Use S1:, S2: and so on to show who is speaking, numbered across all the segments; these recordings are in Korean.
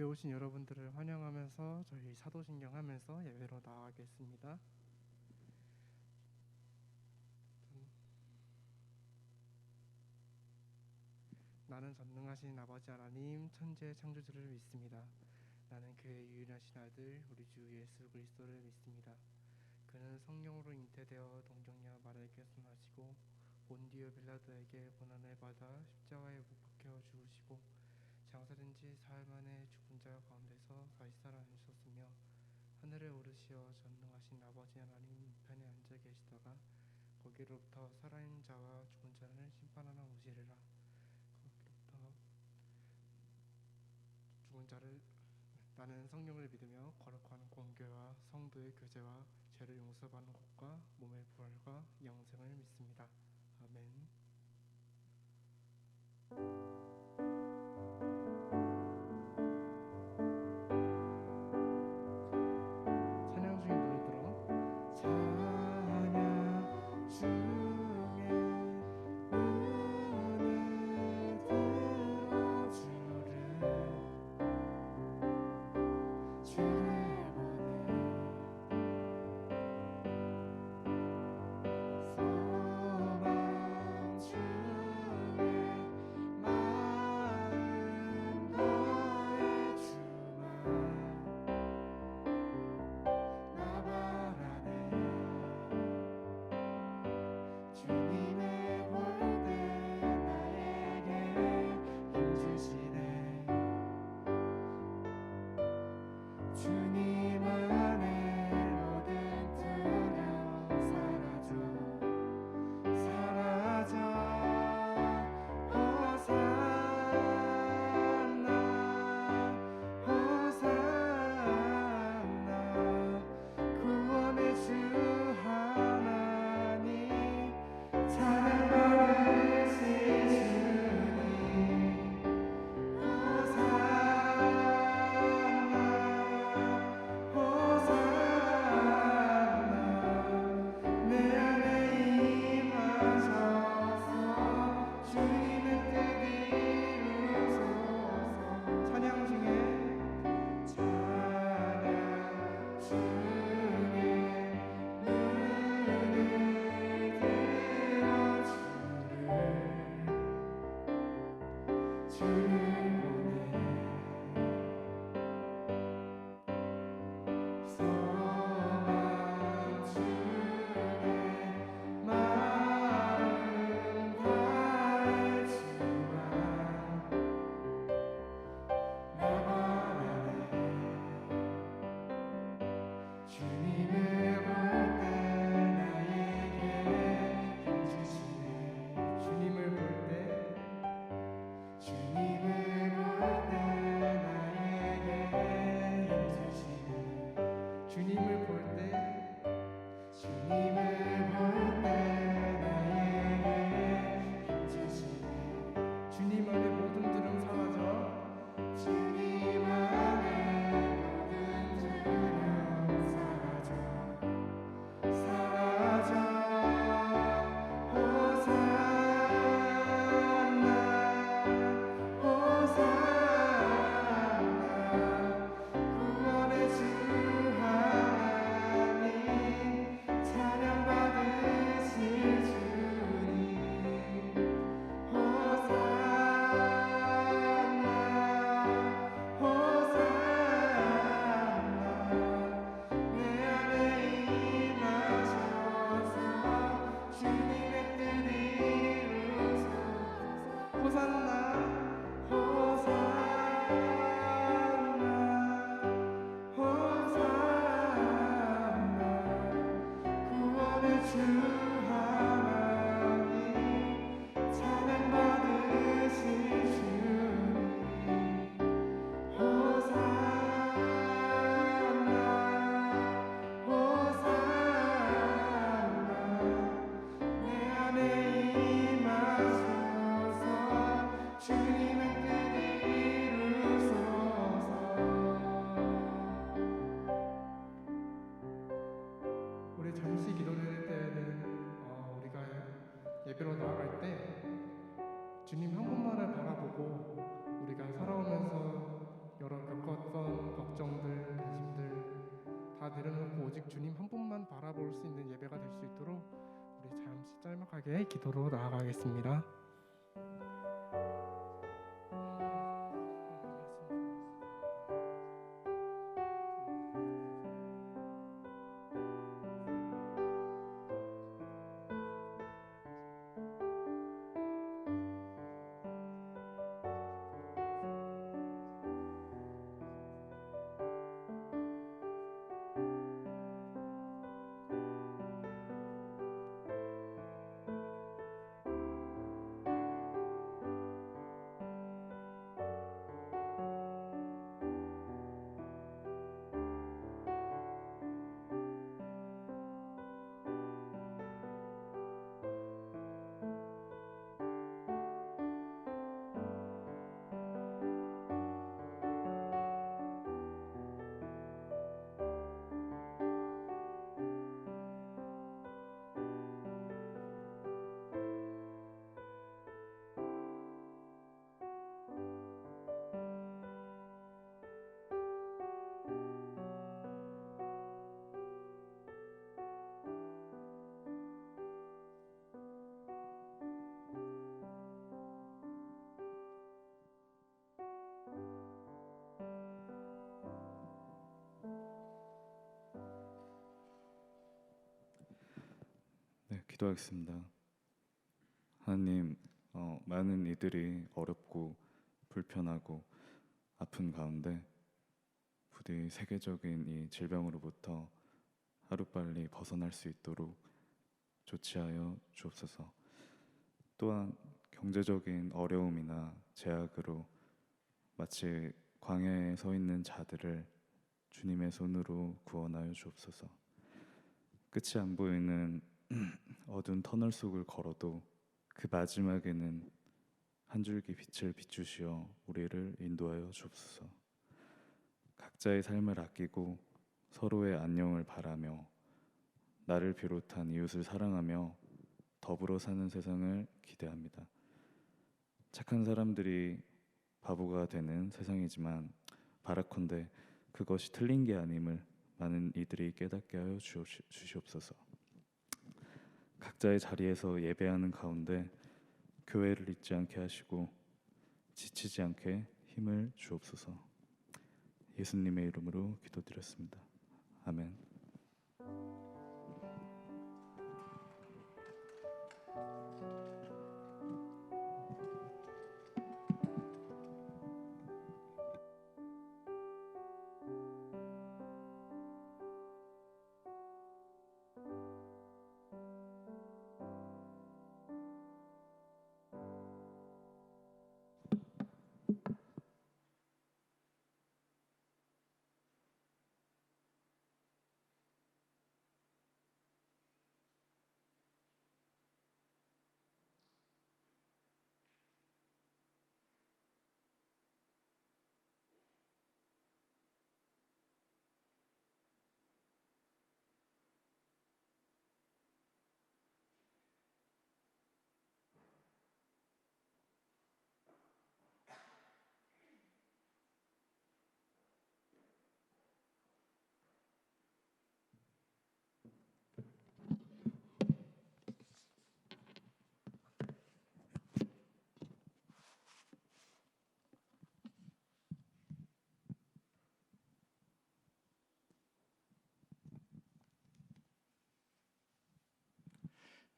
S1: 예배 오신 여러분들을 환영하면서 저희 사도신경 하면서 예배로 나아가겠습니다. 나는 전능하신 아버지 하나님 천지의 창조주를 믿습니다. 나는 그의 유일하신 아들 우리 주 예수 그리스도를 믿습니다. 그는 성령으로 잉태되어 동정녀 마리아에게 순하시고 본디오 빌라도에게 고난을 받아 십자가에 못 박혀 죽으시고 장사된 지 사흘 만에 죽은 자 가운데서 다시 살아나셨으며 하늘에 오르시어 전능하신 아버지 하나님 우편에 앉아 계시다가 거기로부터 살아있는 자와 죽은 자를 심판하러 오시리라. 거기로부터 죽은 자를 나는 성령을 믿으며 거룩한 공교와 성도의 교제와 죄를 용서받는 것과 몸의 부활과 영생을 믿습니다. 아멘. 찬양 중에 눈을 들어 찬양 중에 눈을 들어 주를 보내 소망 중에 마음 다해 주만 나 바라네. 주님을 볼 때 나에게 힘주시네. 주님 안에 모든 두려움 사라져 호산나 호산나 구원의 주 하나님 찬양받으신 주님 호산나 호산나 내 안에 임하셔서 주님의 뜻 이루소서. 찬양 중에 찬양 중에 눈을 들어 주를 보내 소망 중에 마음 다해 주만 나 바라네. 주님을 볼 때 나에게 힘주시네. 주님을 볼 때 나에게 힘주시네. 주님을 볼 때 나에게 힘주시네. 주님 안에 모든 두려움 사라져 주님 안에 모든 두려움 사라져 호산나 호산나 구원의 주 하나님 찬양받으실 주님 호산나 호산나 내 안에 임하셔서 주님의 뜻 이루소서. 호산나 호산나 호산나 구원의 주 하나님 찬양받으실 주님 호산나 호산나 내 안에 임하소서 주님의 뜻 이루소서. 우리 잠시 기도드릴 때에는 우리가 예배로 나아갈 때 주님 한 분만을 바라보고 우리가 살아오면서 여러 겪었던 오직 주님 한 분만 바라볼 수 있는 예배가 될 수 있도록 우리 잠시 짤막하게 기도로 나아가겠습니다.
S2: 네, 기도하겠습니다. 하나님, 많은 이들이 어렵고 불편하고 아픈 가운데 부디 세계적인 이 질병으로부터 하루빨리 벗어날 수 있도록 조치하여 주옵소서. 또한 경제적인 어려움이나 제약으로 마치 광야에 서 있는 자들을 주님의 손으로 구원하여 주옵소서. 끝이 안 보이는 어두운 터널 속을 걸어도 그 마지막에는 한 줄기 빛을 비추시어 우리를 인도하여 주옵소서. 각자의 삶을 아끼고 서로의 안녕을 바라며 나를 비롯한 이웃을 사랑하며 더불어 사는 세상을 기대합니다. 착한 사람들이 바보가 되는 세상이지만 바라컨대 그것이 틀린 게 아님을 많은 이들이 깨닫게 하여 주시옵소서. 각자의 자리에서 예배하는 가운데 교회를 잊지 않게 하시고 지치지 않게 힘을 주옵소서. 예수님의 이름으로 기도드렸습니다. 아멘.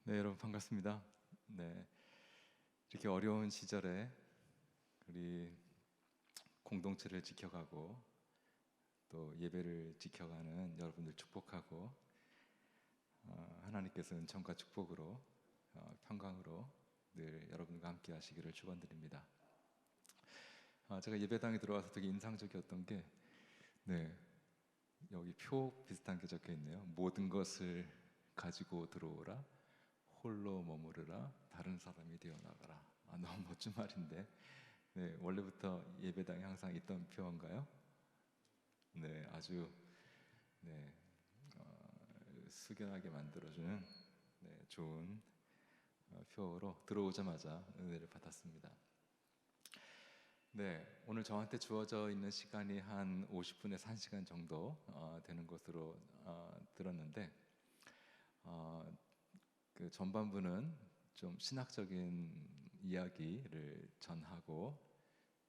S3: 네, 여러분 반갑습니다. 네, 이렇게 어려운 시절에 우리 공동체를 지켜가고 또 예배를 지켜가는 여러분들 축복하고 하나님께서 은총과 축복으로 평강으로 늘 여러분과 함께 하시기를 축원드립니다. 제가 예배당에 들어와서 되게 인상적이었던 게 여기 표 비슷한 게 적혀 있네요. 모든 것을 가지고 들어오라, 홀로 머무르라, 다른 사람이 되어나가라. 너무 멋진 말인데 원래부터 예배당에 항상 있던 표어인가요? 네, 아주 숙연하게 만들어주는 좋은 표어로 들어오자마자 은혜를 받았습니다. 네, 오늘 저한테 주어져 있는 시간이 한 50분에서 1시간 정도 되는 것으로 들었는데 그 전반부는 좀 신학적인 이야기를 전하고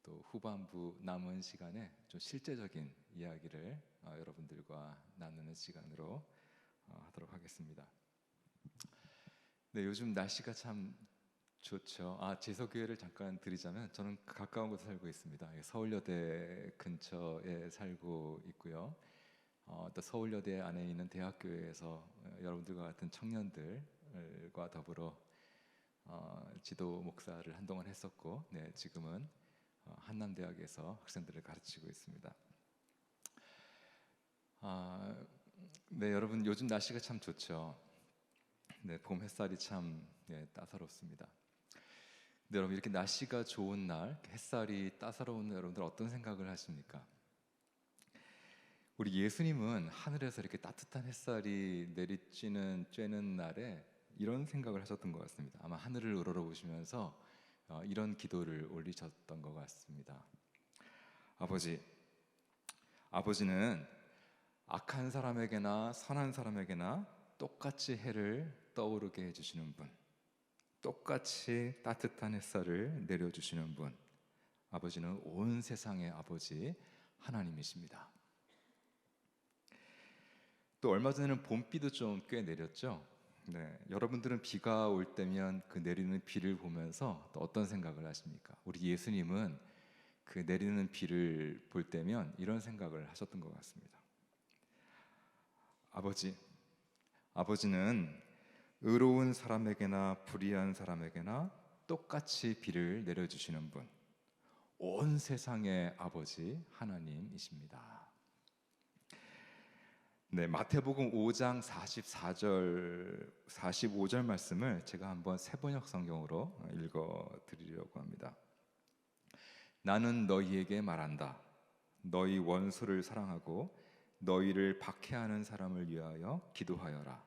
S3: 또 후반부 남은 시간에 좀 실제적인 이야기를 여러분들과 나누는 시간으로 하도록 하겠습니다. 네, 요즘 날씨가 참 좋죠. 제서교회를 잠깐 드리자면 저는 가까운 곳에 살고 있습니다. 서울여대 근처에 살고 있고요. 또 서울여대 안에 있는 대학교에서 여러분들과 같은 청년들과 더불어 지도 목사를 한동안 했었고, 네, 지금은 한남대학에서 학생들을 가르치고 있습니다. 네, 여러분 요즘 날씨가 참 좋죠. 네, 봄 햇살이 참 따사롭습니다. 네, 여러분 이렇게 날씨가 좋은 날, 햇살이 따사로운 날, 여러분들 어떤 생각을 하십니까? 우리 예수님은 하늘에서 이렇게 따뜻한 햇살이 내리쬐는 날에 이런 생각을 하셨던 것 같습니다. 아마 하늘을 우러러보시면서 이런 기도를 올리셨던 것 같습니다. 아버지는 악한 사람에게나 선한 사람에게나 똑같이 해를 떠오르게 해주시는 분, 똑같이 따뜻한 햇살을 내려주시는 분, 아버지는 온 세상의 아버지 하나님이십니다. 또 얼마 전에는 봄비도 좀 꽤 내렸죠. 네, 여러분들은 비가 올 때면 그 내리는 비를 보면서 또 어떤 생각을 하십니까? 우리 예수님은 그 내리는 비를 볼 때면 이런 생각을 하셨던 것 같습니다. 아버지는 의로운 사람에게나 불의한 사람에게나 똑같이 비를 내려주시는 분, 온 세상의 아버지 하나님이십니다. 네, 마태복음 5장 44절, 45절 말씀을 제가 한번 새번역 성경으로 읽어드리려고 합니다. 나는 너희에게 말한다. 너희 원수를 사랑하고 너희를 박해하는 사람을 위하여 기도하여라.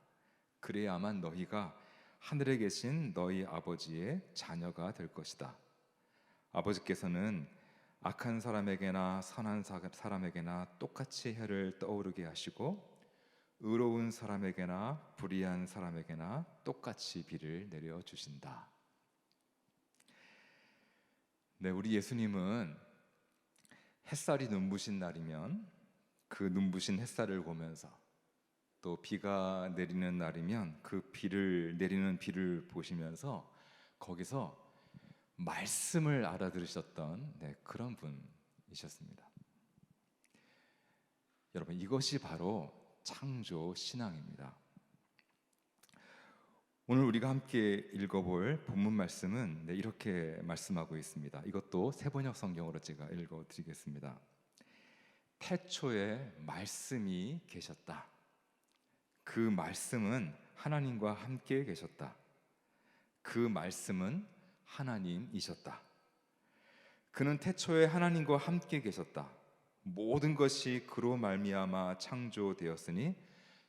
S3: 그래야만 너희가 하늘에 계신 너희 아버지의 자녀가 될 것이다. 아버지께서는 악한 사람에게나 선한 사람에게나 똑같이 해를 떠오르게 하시고 의로운 사람에게나 불의한 사람에게나 똑같이 비를 내려 주신다. 네, 우리 예수님은 햇살이 눈부신 날이면 그 눈부신 햇살을 보면서 또 비가 내리는 날이면 그 내리는 비를 보시면서 거기서 말씀을 알아들으셨던 그런 분이셨습니다. 여러분, 이것이 바로 창조 신앙입니다. 오늘 우리가 함께 읽어볼 본문 말씀은 이렇게 말씀하고 있습니다. 이것도 새번역 성경으로 제가 읽어드리겠습니다. 태초에 말씀이 계셨다. 그 말씀은 하나님과 함께 계셨다. 그 말씀은 하나님이셨다. 그는 태초에 하나님과 함께 계셨다. 모든 것이 그로 말미암아 창조되었으니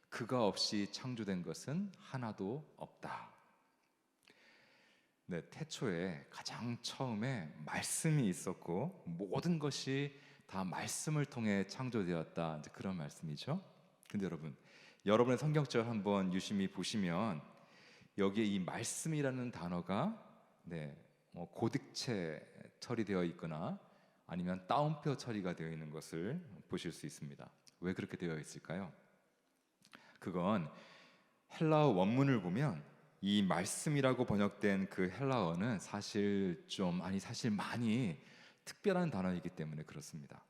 S3: 그가 없이 창조된 것은 하나도 없다. 네, 태초에 가장 처음에 말씀이 있었고 모든 것이 다 말씀을 통해 창조되었다. 이제 그런 말씀이죠. 근데 여러분의 성경절 한번 유심히 보시면 여기에 이 말씀이라는 단어가 고득체 처리되어 있거나 아니면 따옴표 처리가 되어 있는 것을 보실 수 있습니다. 왜 그렇게 되어 있을까요? 그건 헬라어 원문을 보면 이 말씀이라고 번역된 그 헬라어는 사실 많이 특별한 단어이기 때문에 그렇습니다.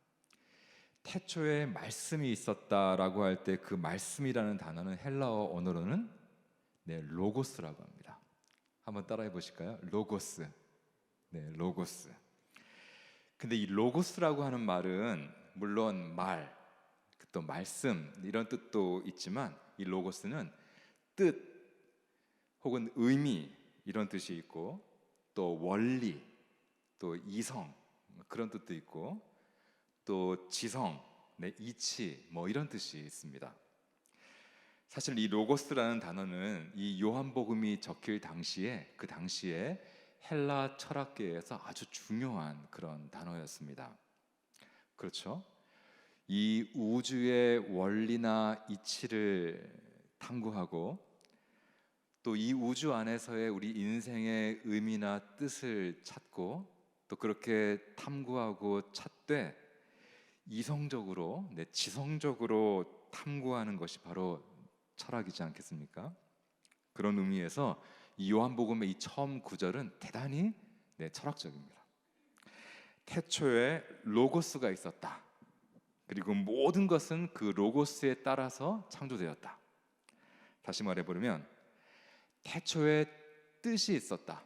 S3: 태초에 말씀이 있었다라고 할 때 그 말씀이라는 단어는 헬라어 언어로는 로고스라고 합니다. 한번 따라해 보실까요? 로고스. 네, 로고스. 근데 이 로고스라고 하는 말은 물론 말, 또 말씀 이런 뜻도 있지만 이 로고스는 뜻 혹은 의미 이런 뜻이 있고 또 원리, 또 이성 그런 뜻도 있고 또 지성, 이치 이런 뜻이 있습니다. 사실 이 로고스라는 단어는 이 요한복음이 적힐 당시에 그 당시에 헬라 철학계에서 아주 중요한 그런 단어였습니다. 그렇죠? 이 우주의 원리나 이치를 탐구하고 또 이 우주 안에서의 우리 인생의 의미나 뜻을 찾고 또 그렇게 탐구하고 찾되 이성적으로, 지성적으로 탐구하는 것이 바로 철학이지 않겠습니까? 그런 의미에서 이 요한복음의 이 처음 구절은 대단히 철학적입니다. 태초에 로고스가 있었다. 그리고 모든 것은 그 로고스에 따라서 창조되었다. 다시 말해보면 태초에 뜻이 있었다.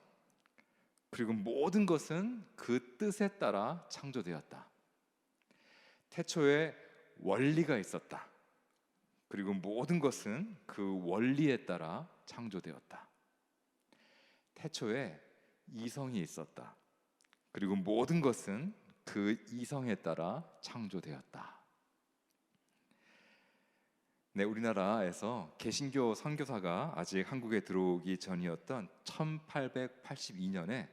S3: 그리고 모든 것은 그 뜻에 따라 창조되었다. 태초에 원리가 있었다. 그리고 모든 것은 그 원리에 따라 창조되었다. 태초에 이성이 있었다. 그리고 모든 것은 그 이성에 따라 창조되었다. 우리나라에서 개신교 선교사가 아직 한국에 들어오기 전이었던 1882년에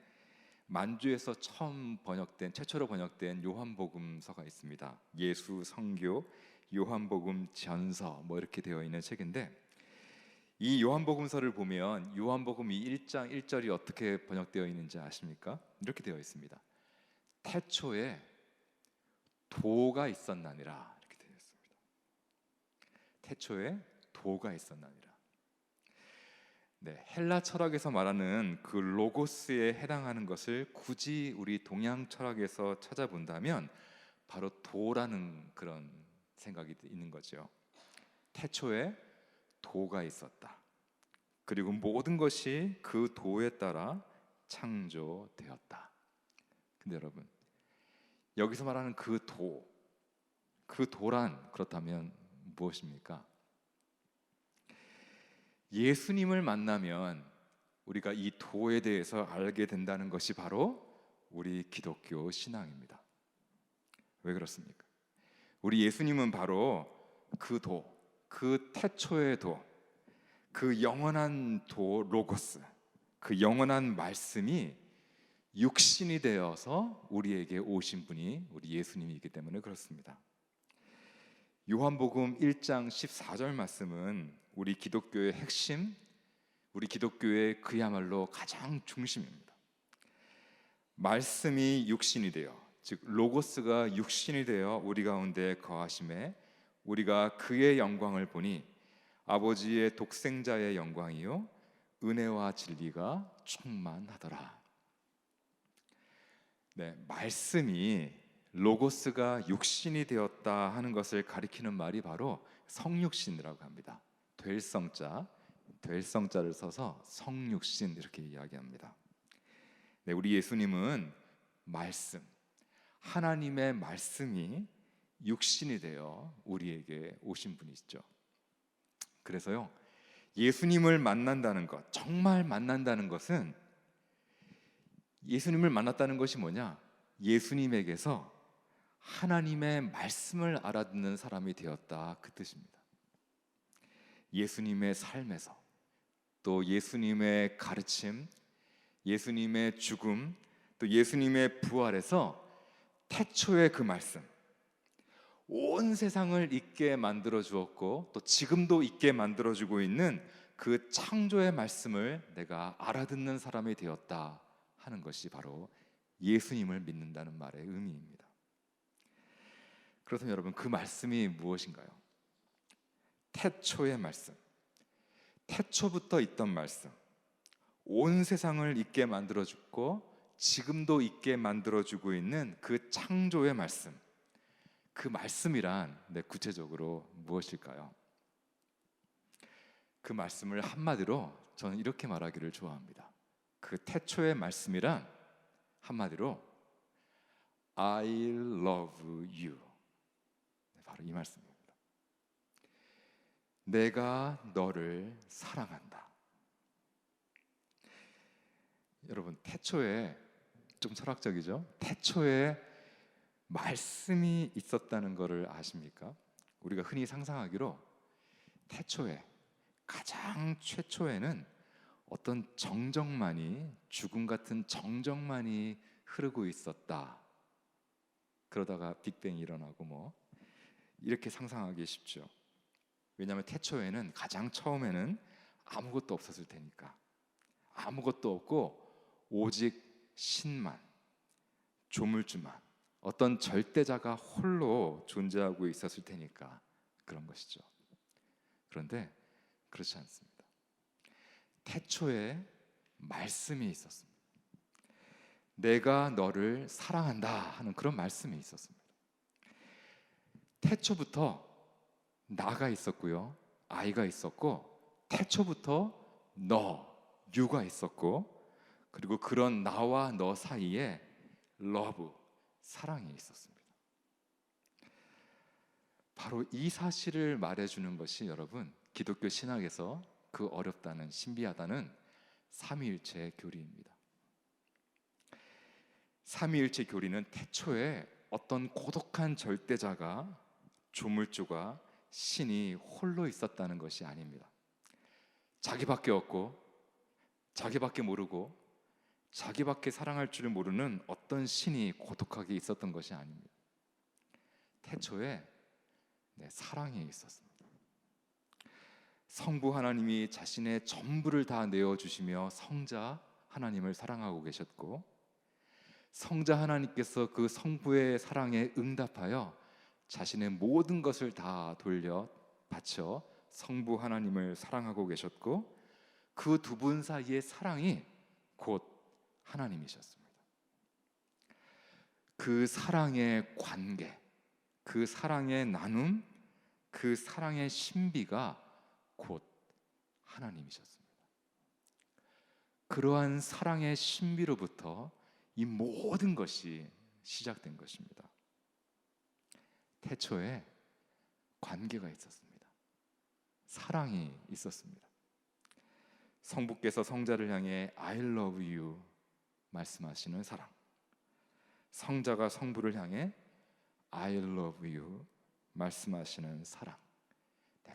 S3: 만주에서 최초로 번역된 요한복음서가 있습니다. 예수 성교 요한복음 전서 이렇게 되어 있는 책인데, 이 요한복음서를 보면 요한복음 1장 1절이 어떻게 번역되어 있는지 아십니까? 이렇게 되어 있습니다. 태초에 도가 있었나니라. 이렇게 되어 있습니다. 태초에 도가 있었나니라. 헬라 철학에서 말하는 그 로고스에 해당하는 것을 굳이 우리 동양 철학에서 찾아본다면 바로 도라는 그런 생각이 있는 거죠. 태초에 도가 있었다. 그리고 모든 것이 그 도에 따라 창조되었다. 근데 여러분, 여기서 말하는 그 도란 그렇다면 무엇입니까? 예수님을 만나면 우리가 이 도에 대해서 알게 된다는 것이 바로 우리 기독교 신앙입니다. 왜 그렇습니까? 우리 예수님은 바로 그 도, 그 태초의 도, 그 영원한 도 로고스, 그 영원한 말씀이 육신이 되어서 우리에게 오신 분이 우리 예수님이기 때문에 그렇습니다. 요한복음 1장 14절 말씀은 우리 기독교의 핵심, 우리 기독교의 그야말로 가장 중심입니다. 말씀이 육신이 되어, 즉 로고스가 육신이 되어 우리 가운데 거하심에 우리가 그의 영광을 보니 아버지의 독생자의 영광이요 은혜와 진리가 충만하더라. 말씀이 로고스가 육신이 되었다 하는 것을 가리키는 말이 바로 성육신이라고 합니다. 될 성자를 써서 성육신 이렇게 이야기합니다. 우리 예수님은 말씀, 하나님의 말씀이 육신이 되어 우리에게 오신 분이시죠. 그래서요, 예수님을 만난다는 것, 정말 만난다는 것은, 예수님을 만났다는 것이 뭐냐? 예수님에게서 하나님의 말씀을 알아듣는 사람이 되었다, 그 뜻입니다. 예수님의 삶에서, 또 예수님의 가르침, 예수님의 죽음, 또 예수님의 부활에서 태초의 그 말씀, 온 세상을 있게 만들어 주었고 또 지금도 있게 만들어 주고 있는 그 창조의 말씀을 내가 알아듣는 사람이 되었다 하는 것이 바로 예수님을 믿는다는 말의 의미입니다. 그렇다면 여러분, 그 말씀이 무엇인가요? 태초의 말씀, 태초부터 있던 말씀, 온 세상을 있게 만들어 주고 지금도 있게 만들어 주고 있는 그 창조의 말씀, 그 말씀이란 구체적으로 무엇일까요? 그 말씀을 한마디로 저는 이렇게 말하기를 좋아합니다. 그 태초의 말씀이란 한마디로 I love you, 바로 이 말씀입니다. 내가 너를 사랑한다. 여러분, 태초에, 좀 철학적이죠? 태초에 말씀이 있었다는 것을 아십니까? 우리가 흔히 상상하기로 태초에, 가장 최초에는 어떤 정적만이, 죽음 같은 정적만이 흐르고 있었다. 그러다가 빅뱅이 일어나고 뭐 이렇게 상상하기 쉽죠. 왜냐하면 태초에는, 가장 처음에는 아무것도 없었을 테니까. 아무것도 없고 오직 신만, 조물주만, 어떤 절대자가 홀로 존재하고 있었을 테니까 그런 것이죠. 그런데 그렇지 않습니다. 태초에 말씀이 있었습니다. 내가 너를 사랑한다 하는 그런 말씀이 있었습니다. 태초부터 나가 있었고요, 아이가 있었고, 태초부터 유가 있었고, 그리고 그런 나와 너 사이에 러브, 사랑이 있었습니다. 바로 이 사실을 말해주는 것이 여러분, 기독교 신학에서 그 어렵다는, 신비하다는 삼위일체의 교리입니다. 삼위일체 교리는 태초에 어떤 고독한 절대자가, 조물주가, 신이 홀로 있었다는 것이 아닙니다. 자기밖에 없고, 자기밖에 모르고, 자기밖에 사랑할 줄을 모르는 어떤 신이 고독하게 있었던 것이 아닙니다. 태초에 사랑이 있었습니다. 성부 하나님이 자신의 전부를 다 내어주시며 성자 하나님을 사랑하고 계셨고, 성자 하나님께서 그 성부의 사랑에 응답하여 자신의 모든 것을 다 돌려 바쳐 성부 하나님을 사랑하고 계셨고, 그 두 분 사이의 사랑이 곧 하나님이셨습니다. 그 사랑의 관계, 그 사랑의 나눔, 그 사랑의 신비가 곧 하나님이셨습니다. 그러한 사랑의 신비로부터 이 모든 것이 시작된 것입니다. 태초에 관계가 있었습니다. 사랑이 있었습니다. 성부께서 성자를 향해 I love you 말씀하시는 사랑, 성자가 성부를 향해 I love you 말씀하시는 사랑,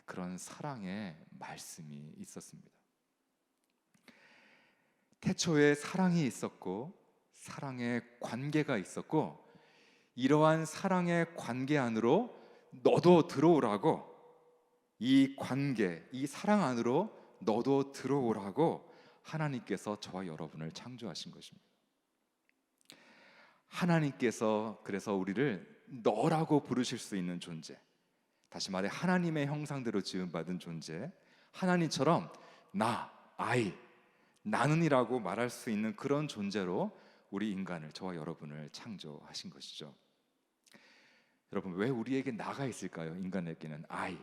S3: 그런 사랑의 말씀이 있었습니다. 태초에 사랑이 있었고, 사랑의 관계가 있었고, 이러한 사랑의 관계 안으로 너도 들어오라고, 이 관계, 이 사랑 안으로 너도 들어오라고 하나님께서 저와 여러분을 창조하신 것입니다. 하나님께서 그래서 우리를 너라고 부르실 수 있는 존재, 다시 말해 하나님의 형상대로 지음받은 존재, 하나님처럼 나, I, 나는이라고 말할 수 있는 그런 존재로 우리 인간을, 저와 여러분을 창조하신 것이죠. 여러분, 왜 우리에게 나가 있을까요? 인간에게는 I,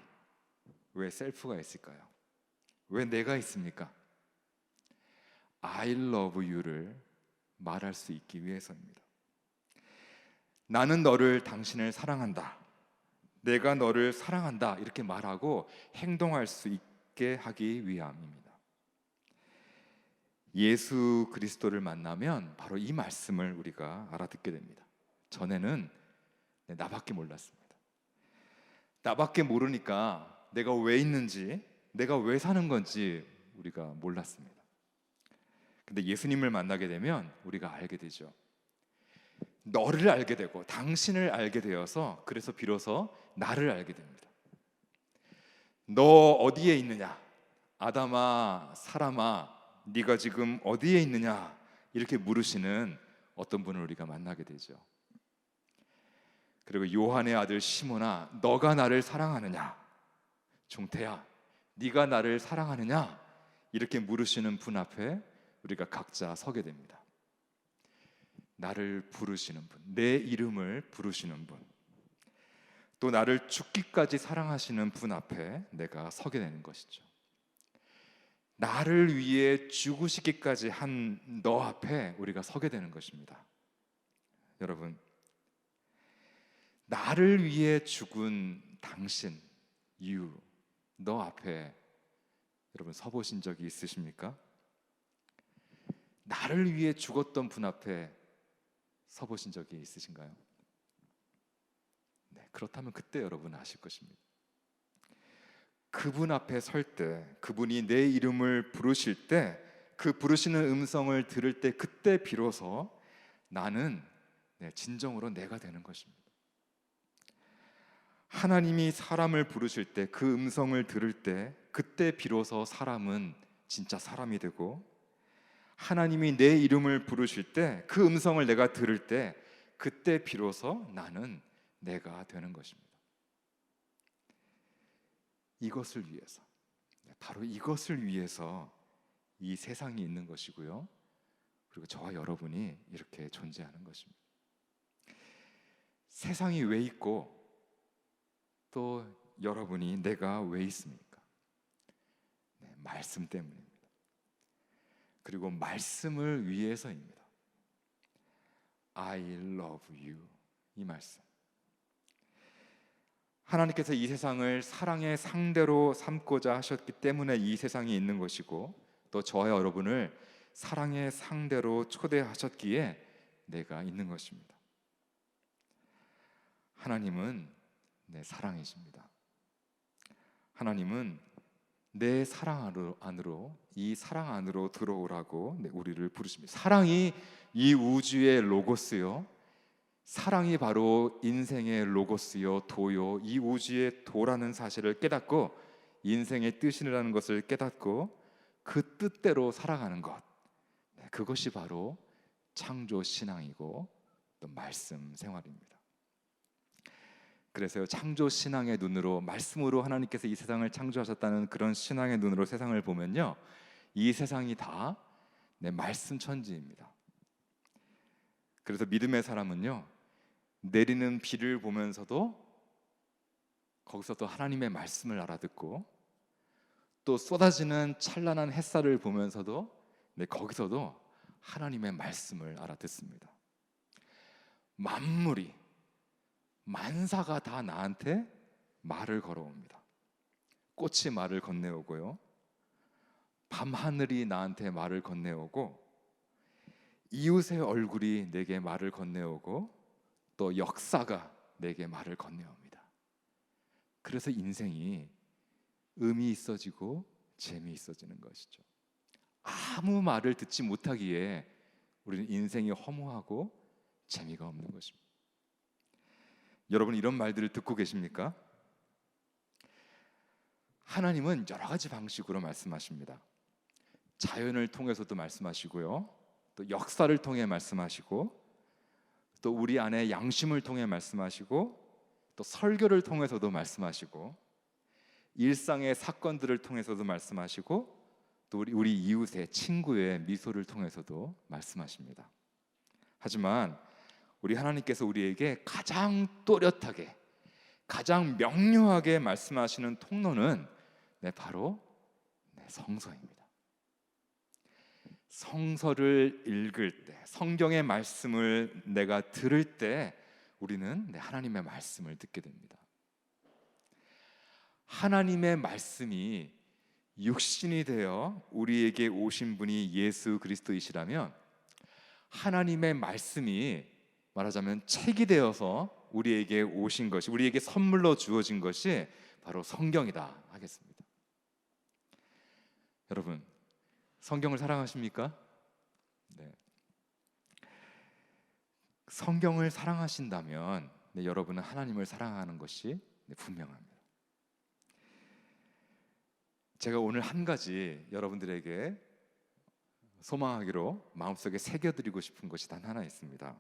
S3: 왜 셀프가 있을까요? 왜 내가 있습니까? I love you를 말할 수 있기 위해서입니다. 나는 너를, 당신을 사랑한다, 내가 너를 사랑한다, 이렇게 말하고 행동할 수 있게 하기 위함입니다. 예수 그리스도를 만나면 바로 이 말씀을 우리가 알아듣게 됩니다. 전에는 나밖에 몰랐습니다. 나밖에 모르니까 내가 왜 있는지, 내가 왜 사는 건지 우리가 몰랐습니다. 근데 예수님을 만나게 되면 우리가 알게 되죠. 너를 알게 되고 당신을 알게 되어서, 그래서 비로소 나를 알게 됩니다. 너 어디에 있느냐? 아담아, 사람아, 네가 지금 어디에 있느냐? 이렇게 물으시는 어떤 분을 우리가 만나게 되죠. 그리고 요한의 아들 시몬아, 너가 나를 사랑하느냐? 종태야, 네가 나를 사랑하느냐? 이렇게 물으시는 분 앞에 우리가 각자 서게 됩니다. 나를 부르시는 분, 내 이름을 부르시는 분, 또 나를 죽기까지 사랑하시는 분 앞에 내가 서게 되는 것이죠. 나를 위해 죽으시기까지 한 너 앞에 우리가 서게 되는 것입니다. 여러분, 나를 위해 죽은 당신, you, 너 앞에 여러분 서보신 적이 있으십니까? 나를 위해 죽었던 분 앞에 서보신 적이 있으신가요? 네, 그렇다면 그때 여러분 아실 것입니다. 그분 앞에 설 때, 그분이 내 이름을 부르실 때 그 부르시는 음성을 들을 때 그때 비로소 나는 진정으로 내가 되는 것입니다. 하나님이 사람을 부르실 때 그 음성을 들을 때 그때 비로소 사람은 진짜 사람이 되고, 하나님이 내 이름을 부르실 때 그 음성을 내가 들을 때 그때 비로소 나는 내가 되는 것입니다. 이것을 위해서, 바로 이것을 위해서 이 세상이 있는 것이고요, 그리고 저와 여러분이 이렇게 존재하는 것입니다. 세상이 왜 있고 또 여러분이 내가 왜 있습니까? 말씀 때문입니다. 그리고 말씀을 위해서입니다. I love you, 이 말씀. 하나님께서 이 세상을 사랑의 상대로 삼고자 하셨기 때문에 이 세상이 있는 것이고, 또 저와 여러분을 사랑의 상대로 초대하셨기에 내가 있는 것입니다. 하나님은 내 사랑이십니다. 하나님은 내 사랑 안으로, 이 사랑 안으로 들어오라고 우리를 부르십니다. 사랑이 이 우주의 로고스요, 사랑이 바로 인생의 로고스요, 도요, 이 우주의 도라는 사실을 깨닫고 인생의 뜻이라는 것을 깨닫고 그 뜻대로 살아가는 것, 그것이 바로 창조 신앙이고 또 말씀 생활입니다. 그래서 창조 신앙의 눈으로, 말씀으로 하나님께서 이 세상을 창조하셨다는 그런 신앙의 눈으로 세상을 보면요, 이 세상이 다 말씀 천지입니다. 그래서 믿음의 사람은요, 내리는 비를 보면서도 거기서 또 하나님의 말씀을 알아듣고, 또 쏟아지는 찬란한 햇살을 보면서도 거기서도 하나님의 말씀을 알아듣습니다. 만물이, 만사가 다 나한테 말을 걸어옵니다. 꽃이 말을 건네오고요, 밤하늘이 나한테 말을 건네오고, 이웃의 얼굴이 내게 말을 건네오고, 또 역사가 내게 말을 건네옵니다. 그래서 인생이 의미 있어지고 재미있어지는 것이죠. 아무 말을 듣지 못하기에 우리는 인생이 허무하고 재미가 없는 것입니다. 여러분, 이런 말들을 듣고 계십니까? 하나님은 여러 가지 방식으로 말씀하십니다. 자연을 통해서도 말씀하시고요, 또 역사를 통해 말씀하시고, 또 우리 안에 양심을 통해 말씀하시고, 또 설교를 통해서도 말씀하시고, 일상의 사건들을 통해서도 말씀하시고, 또 우리 이웃의 친구의 미소를 통해서도 말씀하십니다. 하지만 우리 하나님께서 우리에게 가장 또렷하게, 가장 명료하게 말씀하시는 통로는 바로 성서입니다. 성서를 읽을 때, 성경의 말씀을 내가 들을 때 우리는 하나님의 말씀을 듣게 됩니다. 하나님의 말씀이 육신이 되어 우리에게 오신 분이 예수 그리스도이시라면, 하나님의 말씀이 말하자면 책이 되어서 우리에게 오신 것이, 우리에게 선물로 주어진 것이 바로 성경이다 하겠습니다. 여러분, 성경을 사랑하십니까? 네. 성경을 사랑하신다면 여러분은 하나님을 사랑하는 것이 분명합니다. 제가 오늘 한 가지 여러분들에게 소망하기로 마음속에 새겨드리고 싶은 것이 단 하나 있습니다.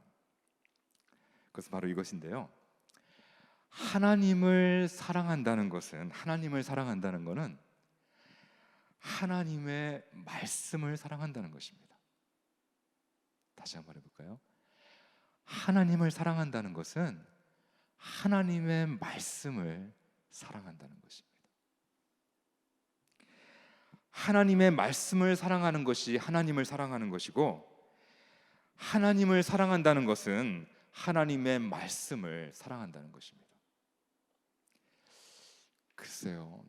S3: 그것은 바로 이것인데요, 하나님을 사랑한다는 것은, 하나님을 사랑한다는 것은 하나님의 말씀을 사랑한다는 것입니다. 다시 한번 해볼까요? 하나님을 사랑한다는 것은 하나님의 말씀을 사랑한다는 것입니다. 하나님의 말씀을 사랑하는 것이 하나님을 사랑하는 것이고, 하나님을 사랑한다는 것은 하나님의 말씀을 사랑한다는 것입니다. 글쎄요,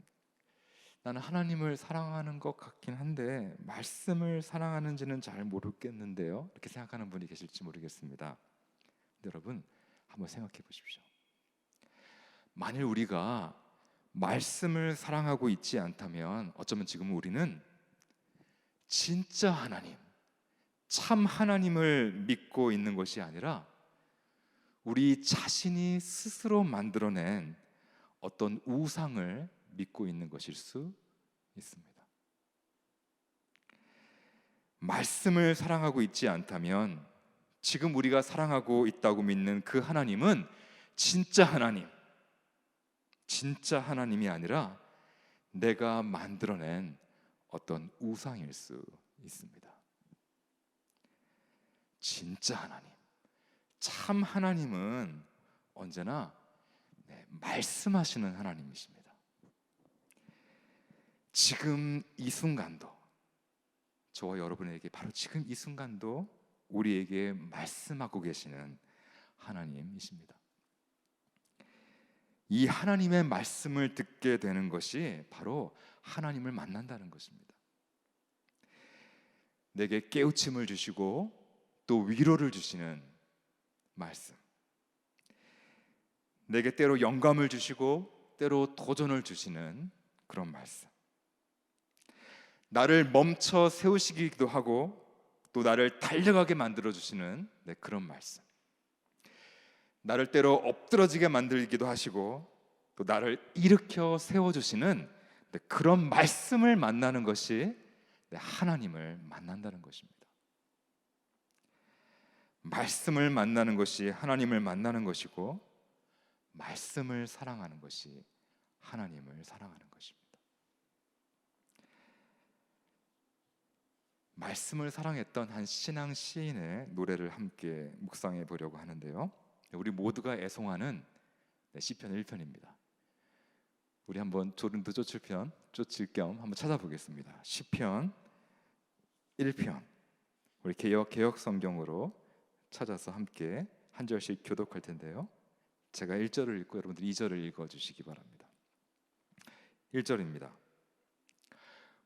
S3: 나는 하나님을 사랑하는 것 같긴 한데 말씀을 사랑하는지는 잘 모르겠는데요, 이렇게 생각하는 분이 계실지 모르겠습니다. 여러분, 한번 생각해 보십시오. 만일 우리가 말씀을 사랑하고 있지 않다면 어쩌면 지금 우리는 진짜 하나님, 참 하나님을 믿고 있는 것이 아니라 우리 자신이 스스로 만들어낸 어떤 우상을 믿고 있는 것일 수 있습니다. 말씀을 사랑하고 있지 않다면 지금 우리가 사랑하고 있다고 믿는 그 하나님은 진짜 하나님, 진짜 하나님이 아니라 내가 만들어낸 어떤 우상일 수 있습니다. 진짜 하나님, 참 하나님은 언제나 말씀하시는 하나님이십니다. 지금 이 순간도, 저와 여러분에게 바로 지금 이 순간도 우리에게 말씀하고 계시는 하나님이십니다. 이 하나님의 말씀을 듣게 되는 것이 바로 하나님을 만난다는 것입니다. 내게 깨우침을 주시고 또 위로를 주시는 말씀, 내게 때로 영감을 주시고 때로 도전을 주시는 그런 말씀, 나를 멈춰 세우시기도 하고 또 나를 달려가게 만들어 주시는 그런 말씀, 나를 때로 엎드러지게 만들기도 하시고 또 나를 일으켜 세워주시는 그런 말씀을 만나는 것이 하나님을 만난다는 것입니다. 말씀을 만나는 것이 하나님을 만나는 것이고, 말씀을 사랑하는 것이 하나님을 사랑하는 것입니다. 말씀을 사랑했던 한 신앙 시인의 노래를 함께 묵상해 보려고 하는데요, 우리 모두가 애송하는 시편 1편입니다. 우리 한번 조른도 쫓을 겸 한번 찾아보겠습니다. 시편 1편, 우리 개역 성경으로 찾아서 함께 한 절씩 교독할 텐데요, 제가 1절을 읽고 여러분들 2절을 읽어주시기 바랍니다. 1절입니다.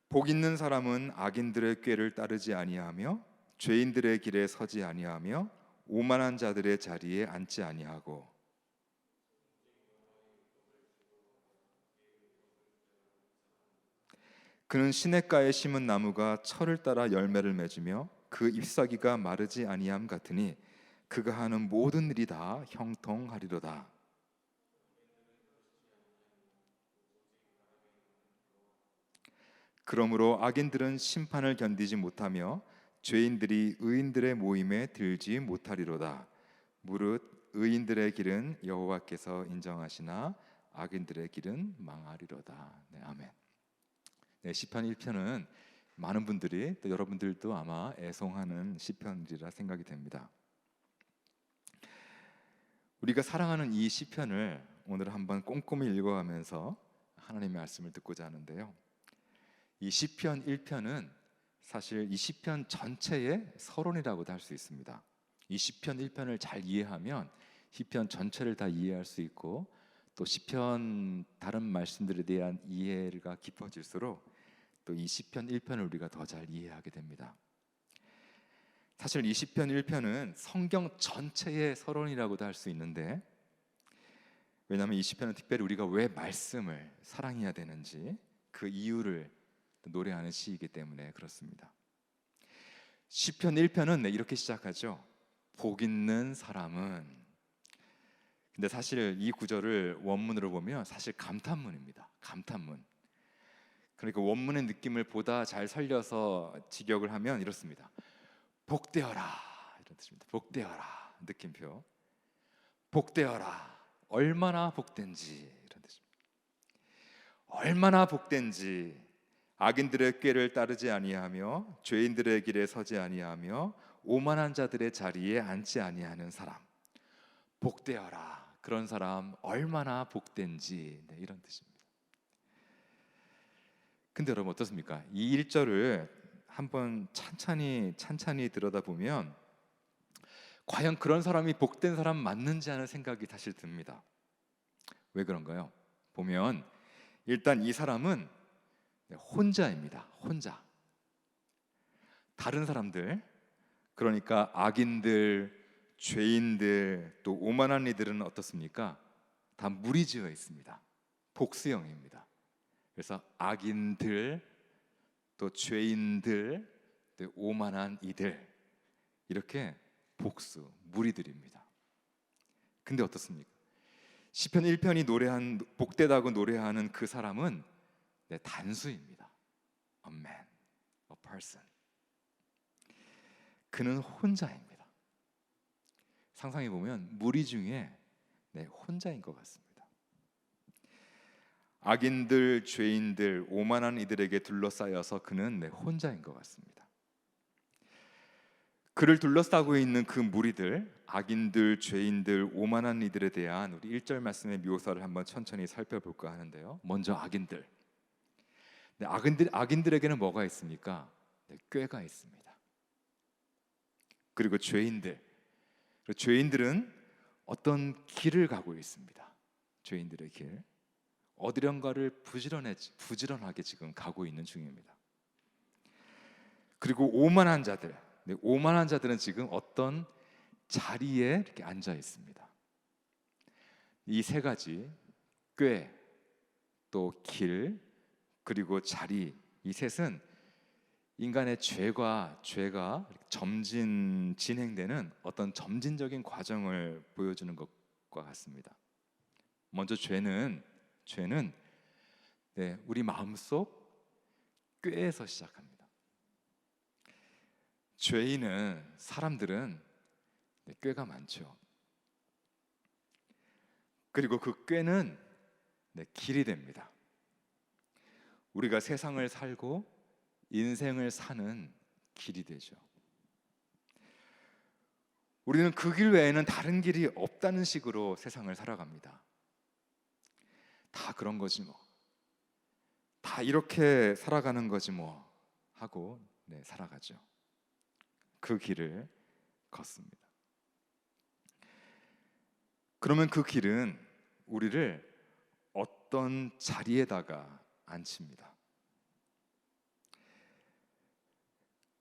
S3: 복 있는 사람은 악인들의 꾀를 따르지 아니하며 죄인들의 길에 서지 아니하며 오만한 자들의 자리에 앉지 아니하고 그는 시냇가에 심은 나무가 철을 따라 열매를 맺으며 그 잎사귀가 마르지 아니함 같으니 그가 하는 모든 일이 다 형통하리로다. 그러므로 악인들은 심판을 견디지 못하며 죄인들이 의인들의 모임에 들지 못하리로다. 무릇 의인들의 길은 여호와께서 인정하시나 악인들의 길은 망하리로다. 아멘. 시편 1편은 많은 분들이, 또 여러분들도 아마 애송하는 시편이라 생각이 됩니다. 우리가 사랑하는 이 시편을 오늘 한번 꼼꼼히 읽어가면서 하나님의 말씀을 듣고자 하는데요, 이 시편 1편은 사실 이 시편 전체의 서론이라고도 할 수 있습니다. 이 시편 1편을 잘 이해하면 시편 전체를 다 이해할 수 있고, 또 시편 다른 말씀들에 대한 이해가 깊어질수록 또 이 시편 1편을 우리가 더 잘 이해하게 됩니다. 사실 이 시편 1편은 성경 전체의 서론이라고도 할 수 있는데, 왜냐하면 이 시편은 특별히 우리가 왜 말씀을 사랑해야 되는지 그 이유를 노래하는 시이기 때문에 그렇습니다. 시편 1편은 이렇게 시작하죠. 복 있는 사람은. 근데 사실 이 구절을 원문으로 보면 사실 감탄문입니다. 감탄문. 그러니까 원문의 느낌을 보다 잘 살려서 직역을 하면 이렇습니다. 복되어라, 이런 뜻입니다. 복되어라, 느낌표. 복되어라, 얼마나 복된지, 이런 뜻입니다. 얼마나 복된지. 악인들의 꾀를 따르지 아니하며 죄인들의 길에 서지 아니하며 오만한 자들의 자리에 앉지 아니하는 사람, 복되어라, 그런 사람 얼마나 복된지, 이런 뜻입니다. 근데 여러분 어떻습니까? 이 1절을 한번 찬찬히 들여다보면 과연 그런 사람이 복된 사람 맞는지 하는 생각이 사실 듭니다. 왜 그런가요? 보면 일단 이 사람은 혼자입니다. 혼자. 다른 사람들, 그러니까 악인들, 죄인들, 또 오만한 이들은 어떻습니까? 다 무리지어 있습니다. 복수형입니다. 그래서 악인들, 또 죄인들, 네, 오만한 이들, 이렇게 복수, 무리들입니다. 근데 어떻습니까? 시편 1편이 노래한 복되다고 노래하는 그 사람은 네, 단수입니다. A man, a person. 그는 혼자입니다. 상상해 보면 무리 중에 네, 혼자인 것 같습니다. 악인들, 죄인들, 오만한 이들에게 둘러싸여서 그는 네, 혼자인 것 같습니다. 그를 둘러싸고 있는 그 무리들, 악인들, 죄인들, 오만한 이들에 대한 우리 1절 말씀의 묘사를 한번 천천히 살펴볼까 하는데요. 먼저 악인들. 네, 악인들에게는 뭐가 있습니까? 네, 꾀가 있습니다. 그리고 죄인들. 죄인들은 어떤 길을 가고 있습니다. 죄인들의 길. 어디론가를 부지런하게 지금 가고 있는 중입니다. 그리고 오만한 자들. 네, 오만한 자들은 지금 어떤 자리에 이렇게 앉아 있습니다. 이 세 가지, 꾀, 또 길, 그리고 자리, 이 셋은 인간의 죄가 진행되는 어떤 점진적인 과정을 보여주는 것과 같습니다. 먼저 죄는 네, 우리 마음속 꾀에서 시작합니다. 죄인은 사람들은 네, 꾀가 많죠. 그리고 그 꾀는 네, 길이 됩니다. 우리가 세상을 살고 인생을 사는 길이 되죠. 우리는 그 길 외에는 다른 길이 없다는 식으로 세상을 살아갑니다. 다 그런 거지 뭐, 다 이렇게 살아가는 거지 뭐 하고 네, 살아가죠. 그 길을 걷습니다. 그러면 그 길은 우리를 어떤 자리에다가 앉힙니다.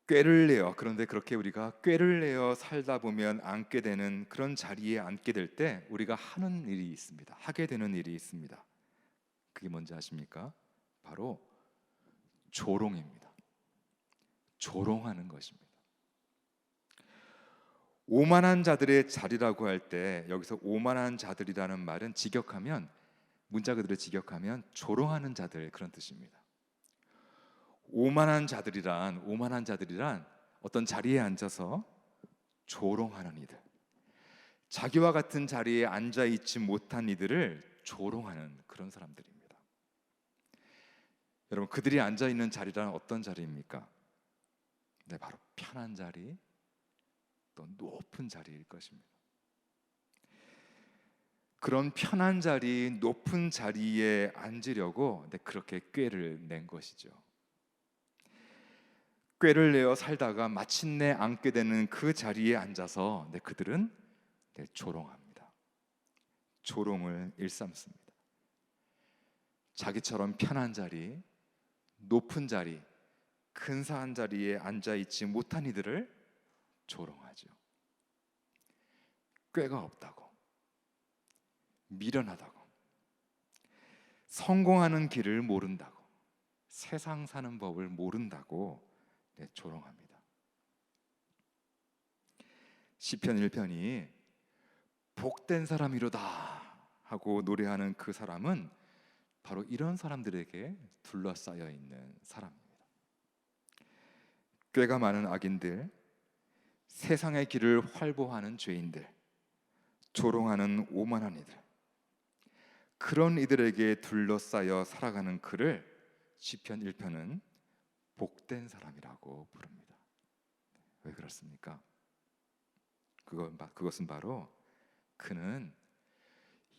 S3: 꾀를 내어, 그런데 그렇게 우리가 꾀를 내어 살다 보면 앉게 되는 그런 자리에 앉게 될 때 우리가 하는 일이 있습니다. 하게 되는 일이 있습니다. 그게 뭔지 아십니까? 바로 조롱입니다. 조롱하는 것입니다. 오만한 자들의 자리라고 할 때 여기서 오만한 자들이라는 말은 문자 그대로 직역하면 조롱하는 자들, 그런 뜻입니다. 오만한 자들이란 어떤 자리에 앉아서 조롱하는 이들, 자기와 같은 자리에 앉아 있지 못한 이들을 조롱하는 그런 사람들입니다. 여러분, 그들이 앉아 있는 자리란 어떤 자리입니까? 네, 바로 편한 자리, 또 높은 자리일 것입니다. 그런 편한 자리, 높은 자리에 앉으려고 그렇게 꾀를 낸 것이죠. 꾀를 내어 살다가 마침내 앉게 되는 그 자리에 앉아서 그들은 조롱합니다. 조롱을 일삼습니다. 자기처럼 편한 자리, 높은 자리, 근사한 자리에 앉아 있지 못한 이들을 조롱하죠. 꾀가 없다고, 미련하다고, 성공하는 길을 모른다고, 세상 사는 법을 모른다고 조롱합니다. 시편 1편이 복된 사람이로다 하고 노래하는 그 사람은 바로 이런 사람들에게 둘러싸여 있는 사람입니다. 꾀가 많은 악인들, 세상의 길을 활보하는 죄인들, 조롱하는 오만한 이들, 그런 이들에게 둘러싸여 살아가는 그를 시편 1편은 복된 사람이라고 부릅니다. 왜 그렇습니까? 그것은 바로 그는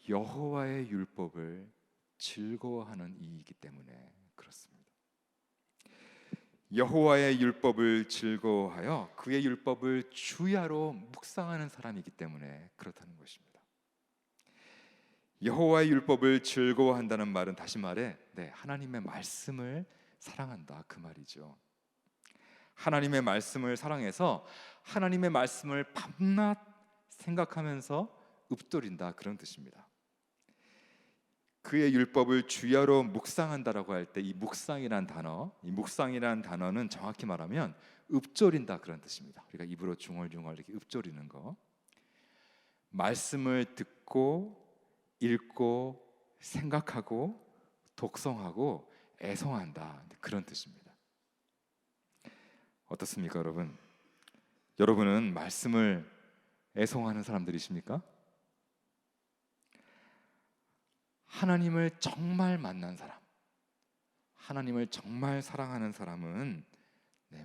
S3: 여호와의 율법을 즐거워하는 이이기 때문에 그렇습니다. 여호와의 율법을 즐거워하여 그의 율법을 주야로 묵상하는 사람이기 때문에 그렇다는 것입니다. 여호와의 율법을 즐거워한다는 말은 다시 말해 하나님의 말씀을 사랑한다, 그 말이죠. 하나님의 말씀을 사랑해서 하나님의 말씀을 밤낮 생각하면서 읊조린다, 그런 뜻입니다. 그의 율법을 주야로 묵상한다라고 할 때 이 묵상이란 단어는 정확히 말하면 읊조린다 그런 뜻입니다. 우리가 입으로 중얼중얼 이렇게 읊조리는 거. 말씀을 듣고 읽고 생각하고 독성하고 애송한다 그런 뜻입니다. 어떻습니까, 여러분? 여러분은 말씀을 애송하는 사람들이십니까? 하나님을 정말 만난 사람, 하나님을 정말 사랑하는 사람은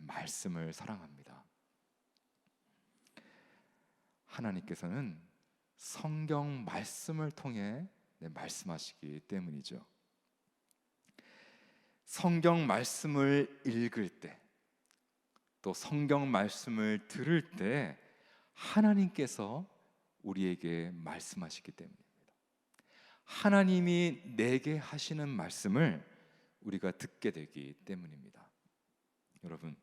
S3: 말씀을 사랑합니다. 하나님께서는 성경 말씀을 통해 말씀하시기 때문이죠. 성경 말씀을 읽을 때, 또 성경 말씀을 들을 때 하나님께서 우리에게 말씀하시기 때문입니다. 하나님이 내게 하시는 말씀을 우리가 듣게 되기 때문입니다. 여러분,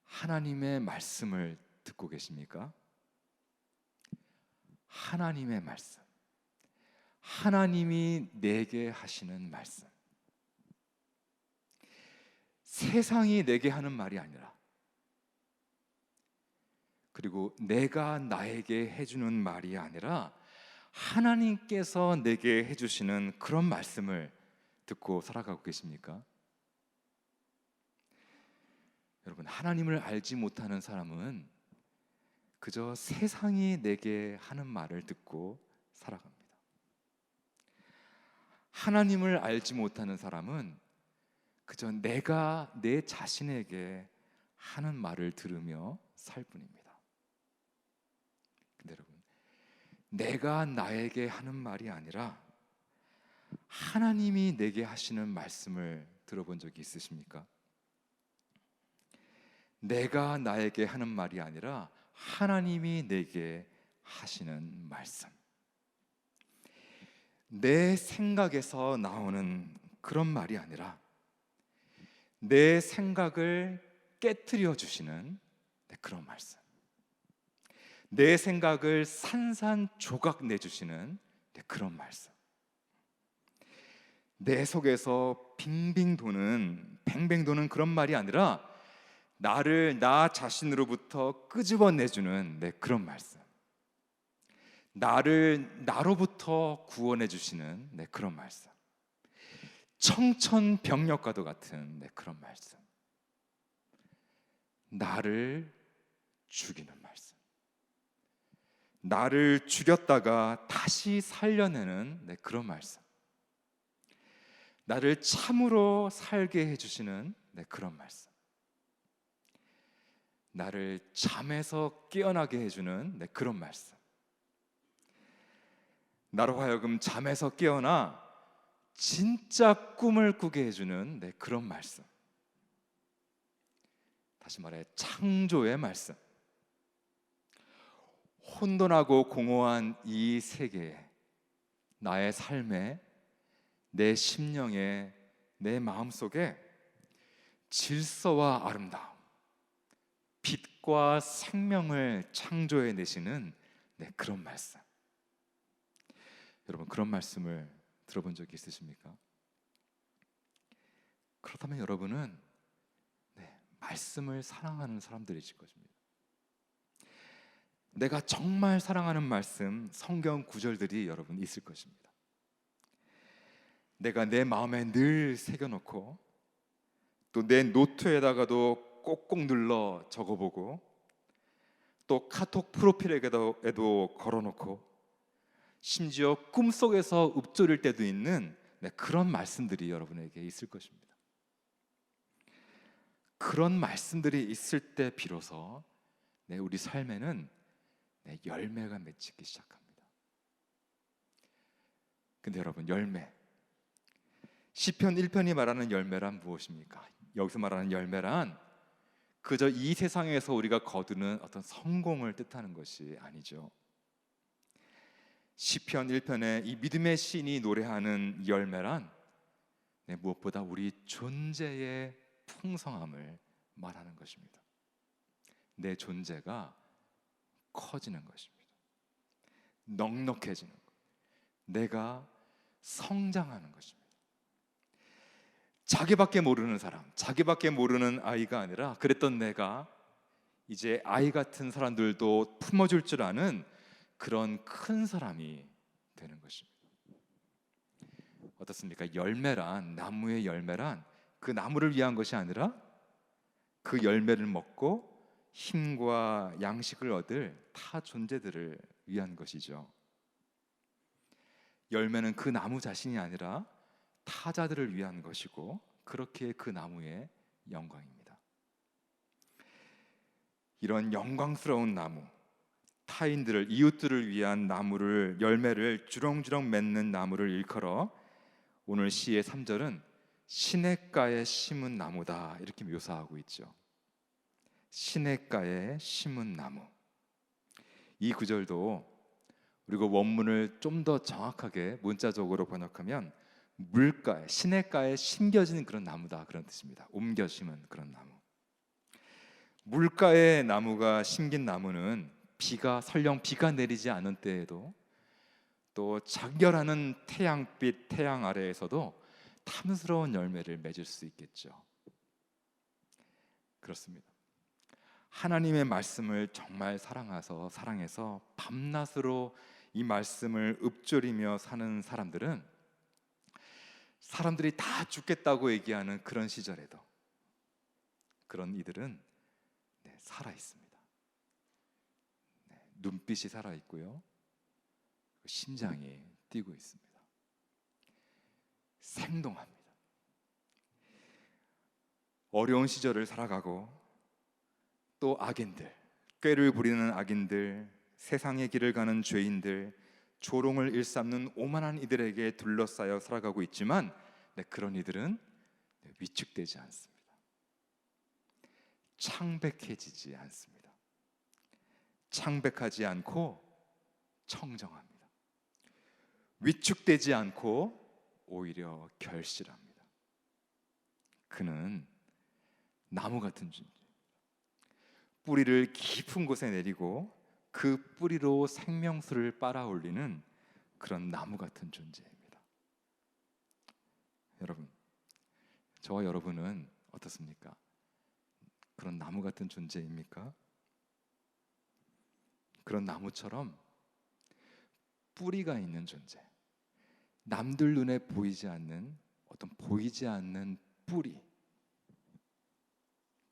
S3: 하나님의 말씀을 듣고 계십니까? 하나님의 말씀, 하나님이 내게 하시는 말씀, 세상이 내게 하는 말이 아니라, 그리고 내가 나에게 해주는 말이 아니라 하나님께서 내게 해주시는 그런 말씀을 듣고 살아가고 계십니까? 여러분, 하나님을 알지 못하는 사람은 그저 세상이 내게 하는 말을 듣고 살아갑니다. 하나님을 알지 못하는 사람은 그저 내가 내 자신에게 하는 말을 들으며 살 뿐입니다. 근데 여러분, 내가 나에게 하는 말이 아니라 하나님이 내게 하시는 말씀을 들어본 적이 있으십니까? 내가 나에게 하는 말이 아니라 하나님이 내게 하시는 말씀, 내 생각에서 나오는 그런 말이 아니라 내 생각을 깨트려 주시는 그런 말씀, 내 생각을 산산조각 내주시는 그런 말씀, 내 속에서 빙빙 도는 그런 말이 아니라 나를 나 자신으로부터 끄집어내주는 그런 말씀, 나를 나로부터 구원해 주시는 그런 말씀, 청천벽력과도 같은 그런 말씀, 나를 죽이는 말씀, 나를 죽였다가 다시 살려내는 그런 말씀, 나를 참으로 살게 해주시는 그런 말씀, 나를 잠에서 깨어나게 해주는 그런 말씀, 나로 하여금 잠에서 깨어나 진짜 꿈을 꾸게 해주는 그런 말씀, 다시 말해 창조의 말씀, 혼돈하고 공허한 이 세계에, 나의 삶에, 내 심령에, 내 마음속에 질서와 아름다움, 빛과 생명을 창조해 내시는 그런 말씀. 여러분, 그런 말씀을 들어본 적이 있으십니까? 그렇다면 여러분은 말씀을 사랑하는 사람들이실 것입니다. 내가 정말 사랑하는 말씀, 성경 구절들이 여러분 있을 것입니다. 내가 내 마음에 늘 새겨놓고 또 내 노트에다가도 꼭꼭 눌러 적어보고 또 카톡 프로필에도 걸어놓고 심지어 꿈속에서 읊조릴 때도 있는 그런 말씀들이 여러분에게 있을 것입니다. 그런 말씀들이 있을 때 비로소 우리 삶에는 열매가 맺히기 시작합니다. 근데 여러분, 열매, 시편 1편이 말하는 열매란 무엇입니까? 여기서 말하는 열매란 그저 이 세상에서 우리가 거두는 어떤 성공을 뜻하는 것이 아니죠. 시편 1편에 이 믿음의 시인이 노래하는 열매란 무엇보다 우리 존재의 풍성함을 말하는 것입니다. 내 존재가 커지는 것입니다. 넉넉해지는 것, 내가 성장하는 것입니다. 자기밖에 모르는 사람, 자기밖에 모르는 아이가 아니라 그랬던 내가 이제 아이 같은 사람들도 품어줄 줄 아는 그런 큰 사람이 되는 것입니다. 어떻습니까? 열매란, 나무의 열매란 그 나무를 위한 것이 아니라 그 열매를 먹고 힘과 양식을 얻을 타 존재들을 위한 것이죠. 열매는 그 나무 자신이 아니라 타자들을 위한 것이고, 그렇게 그 나무의 영광입니다. 이런 영광스러운 나무, 타인들을, 이웃들을 위한 나무를, 열매를 주렁주렁 맺는 나무를 일컬어 오늘 시의 3절은 시냇가에 심은 나무다, 이렇게 묘사하고 있죠. 시냇가에 심은 나무. 이 구절도 그리고 원문을 좀 더 정확하게 문자적으로 번역하면 물가에, 시냇가에 심겨진 그런 나무다, 그런 뜻입니다. 옮겨 심은 그런 나무. 물가에 나무가 심긴 나무는 설령 비가 내리지 않은 때에도, 또 장렬하는 태양빛, 태양 아래에서도 탐스러운 열매를 맺을 수 있겠죠. 그렇습니다. 하나님의 말씀을 정말 사랑해서 밤낮으로 이 말씀을 읊조리며 사는 사람들은, 사람들이 다 죽겠다고 얘기하는 그런 시절에도 그런 이들은 살아 있습니다. 눈빛이 살아 있고요, 심장이 뛰고 있습니다. 생동합니다. 어려운 시절을 살아가고, 또 악인들, 꾀를 부리는 악인들, 세상의 길을 가는 죄인들, 조롱을 일삼는 오만한 이들에게 둘러싸여 살아가고 있지만, 그런 이들은 위축되지 않습니다. 창백해지지 않습니다. 창백하지 않고 청정합니다. 위축되지 않고 오히려 결실합니다. 그는 나무 같은 존재, 뿌리를 깊은 곳에 내리고 그 뿌리로 생명수를 빨아올리는 그런 나무 같은 존재입니다. 여러분, 저와 여러분은 어떻습니까? 그런 나무 같은 존재입니까? 그런 나무처럼 뿌리가 있는 존재, 남들 눈에 보이지 않는 뿌리,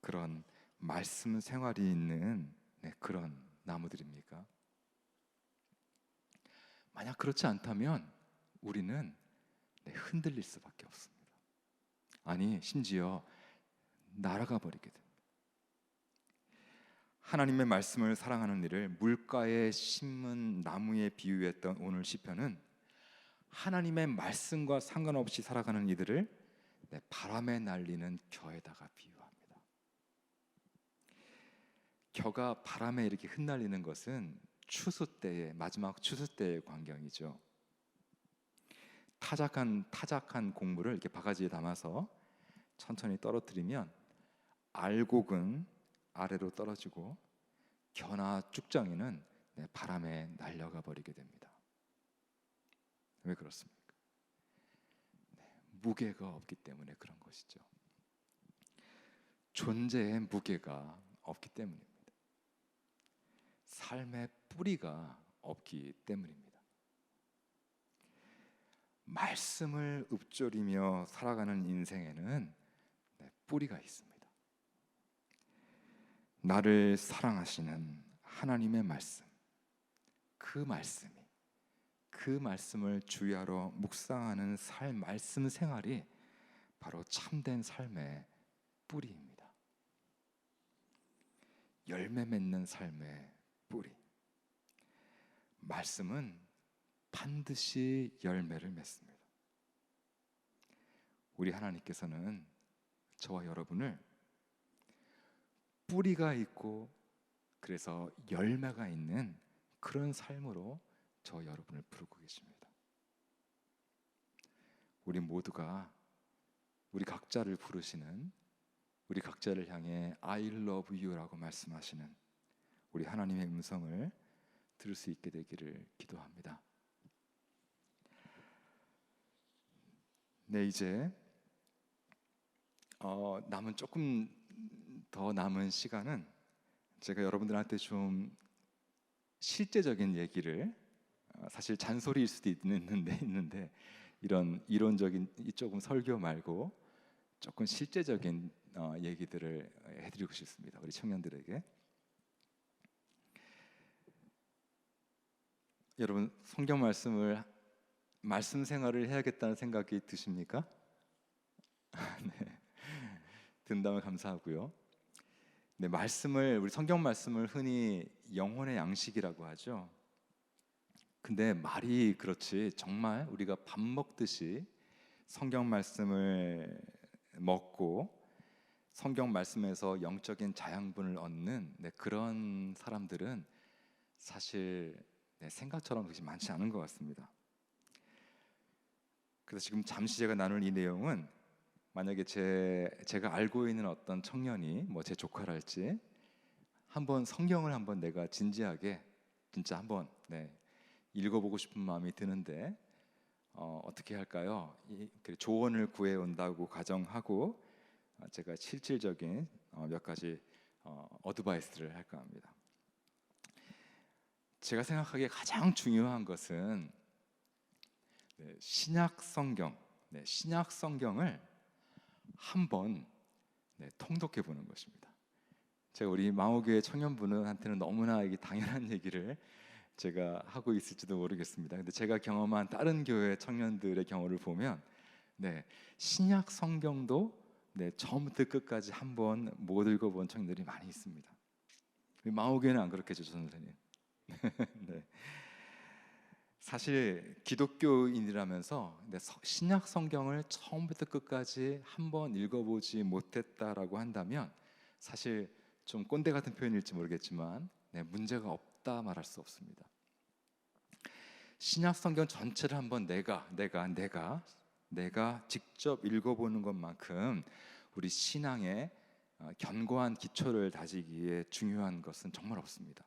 S3: 그런 말씀 생활이 있는 그런 나무들입니까? 만약 그렇지 않다면 우리는 흔들릴 수밖에 없습니다. 아니, 심지어 날아가 버리게 됩니다. 하나님의 말씀을 사랑하는 이를 물가에 심은 나무에 비유했던 오늘 시편은 하나님의 말씀과 상관없이 살아가는 이들을 바람에 날리는 겨에다가 비유합니다. 겨가 바람에 이렇게 흩날리는 것은 추수 때의, 마지막 추수 때의 광경이죠. 타작한 곡물을 이렇게 바가지에 담아서 천천히 떨어뜨리면 알곡은 아래로 떨어지고 겨나 쭉정이는 바람에 날려가 버리게 됩니다. 왜 그렇습니까? 무게가 없기 때문에 그런 것이죠. 존재의 무게가 없기 때문입니다. 삶의 뿌리가 없기 때문입니다. 말씀을 읊조리며 살아가는 인생에는 뿌리가 있습니다. 나를 사랑하시는 하나님의 말씀, 그 말씀을 주야로 묵상하는 말씀 생활이 바로 참된 삶의 뿌리입니다. 열매 맺는 삶의 뿌리. 말씀은 반드시 열매를 맺습니다. 우리 하나님께서는 저와 여러분을 뿌리가 있고 그래서 열매가 있는 그런 삶으로 저 여러분을 부르고 계십니다. 우리 모두가 우리 각자를 부르시는, 우리 각자를 향해 I love you라고 말씀하시는 우리 하나님의 음성을 들을 수 있게 되기를 기도합니다. 이제 남은 조금 더 남은 시간은 제가 여러분들한테 좀 실제적인 얘기를, 사실 잔소리일 수도 있는데 이런 이론적인 조금 설교 말고 조금 실제적인 얘기들을 해드리고 싶습니다. 우리 청년들에게. 여러분, 성경 말씀 생활을 해야겠다는 생각이 드십니까? 네, 든다면 감사하고요. 네, 우리 성경 말씀을 흔히 영혼의 양식이라고 하죠. 근데 말이 그렇지, 정말 우리가 밥 먹듯이 성경 말씀을 먹고 성경 말씀에서 영적인 자양분을 얻는 그런 사람들은 사실 생각처럼 그렇게 많지 않은 것 같습니다. 그래서 지금 잠시 제가 나눌 이 내용은, 만약에 제가 알고 있는 어떤 청년이 제 조카랄지 한번 성경을 한번 내가 진지하게 진짜 한번 읽어보고 싶은 마음이 드는데 어떻게 할까요? 조언을 구해 온다고 가정하고 제가 실질적인 몇 가지 어드바이스를 할까 합니다. 제가 생각하기에 가장 중요한 것은 신약 성경을 한번 통독해 보는 것입니다. 제가 우리 망호교회 청년분한테는 너무나 이게 당연한 얘기를 제가 하고 있을지도 모르겠습니다. 근데 제가 경험한 다른 교회 청년들의 경우를 보면 신약 성경도 처음부터 끝까지 한번 못 읽어본 청년들이 많이 있습니다. 망호교회는 안 그렇겠죠, 선생님? 네. 사실 기독교인이라면서 신약 성경을 처음부터 끝까지 한번 읽어보지 못했다라고 한다면 사실 좀 꼰대 같은 표현일지 모르겠지만 문제가 없다 말할 수 없습니다. 신약 성경 전체를 한번 내가 직접 읽어보는 것만큼 우리 신앙의 견고한 기초를 다지기에 중요한 것은 정말 없습니다.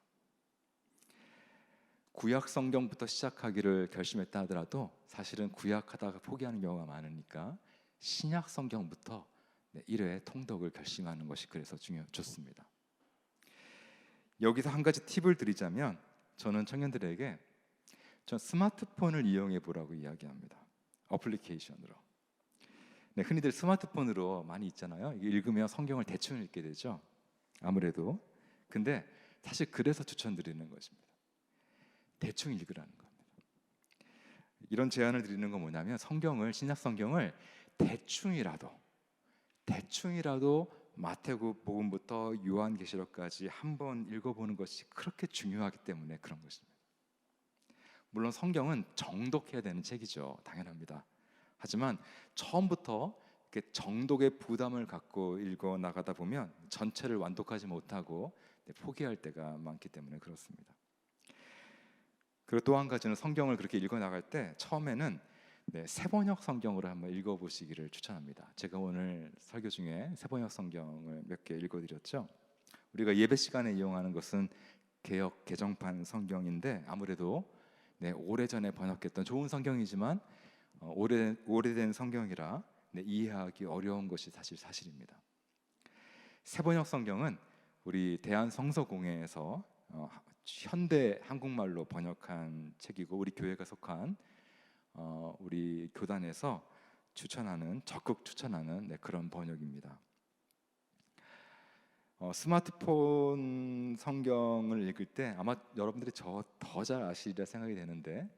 S3: 구약 성경부터 시작하기를 결심했다 하더라도 사실은 구약하다가 포기하는 경우가 많으니까 신약 성경부터 1회 통독을 결심하는 것이 그래서 좋습니다. 여기서 한 가지 팁을 드리자면, 저는 청년들에게 스마트폰을 이용해 보라고 이야기합니다. 어플리케이션으로. 흔히들 스마트폰으로 많이 있잖아요. 이게 읽으면 성경을 대충 읽게 되죠, 아무래도. 근데 사실 그래서 추천드리는 것입니다. 대충 읽으라는 겁니다. 이런 제안을 드리는 건 뭐냐면, 신약 성경을 대충이라도 마태복음부터 요한계시록까지 한번 읽어보는 것이 그렇게 중요하기 때문에 그런 것입니다. 물론 성경은 정독해야 되는 책이죠, 당연합니다. 하지만 처음부터 정독의 부담을 갖고 읽어 나가다 보면 전체를 완독하지 못하고 포기할 때가 많기 때문에 그렇습니다. 그리고 또 한 가지는, 성경을 그렇게 읽어 나갈 때 처음에는 세번역 성경으로 한번 읽어보시기를 추천합니다. 제가 오늘 설교 중에 세번역 성경을 몇 개 읽어드렸죠. 우리가 예배 시간에 이용하는 것은 개역 개정판 성경인데, 아무래도 오래전에 번역했던 좋은 성경이지만 오래된 성경이라 이해하기 어려운 것이 사실입니다. 세번역 성경은 우리 대한성서공회에서 현대 한국말로 번역한 책이고, 우리 교회가 속한 우리 교단에서 적극 추천하는 그런 번역입니다. 스마트폰 성경을 읽을 때 아마 여러분들이 저 더 잘 아시리라 생각이 되는데,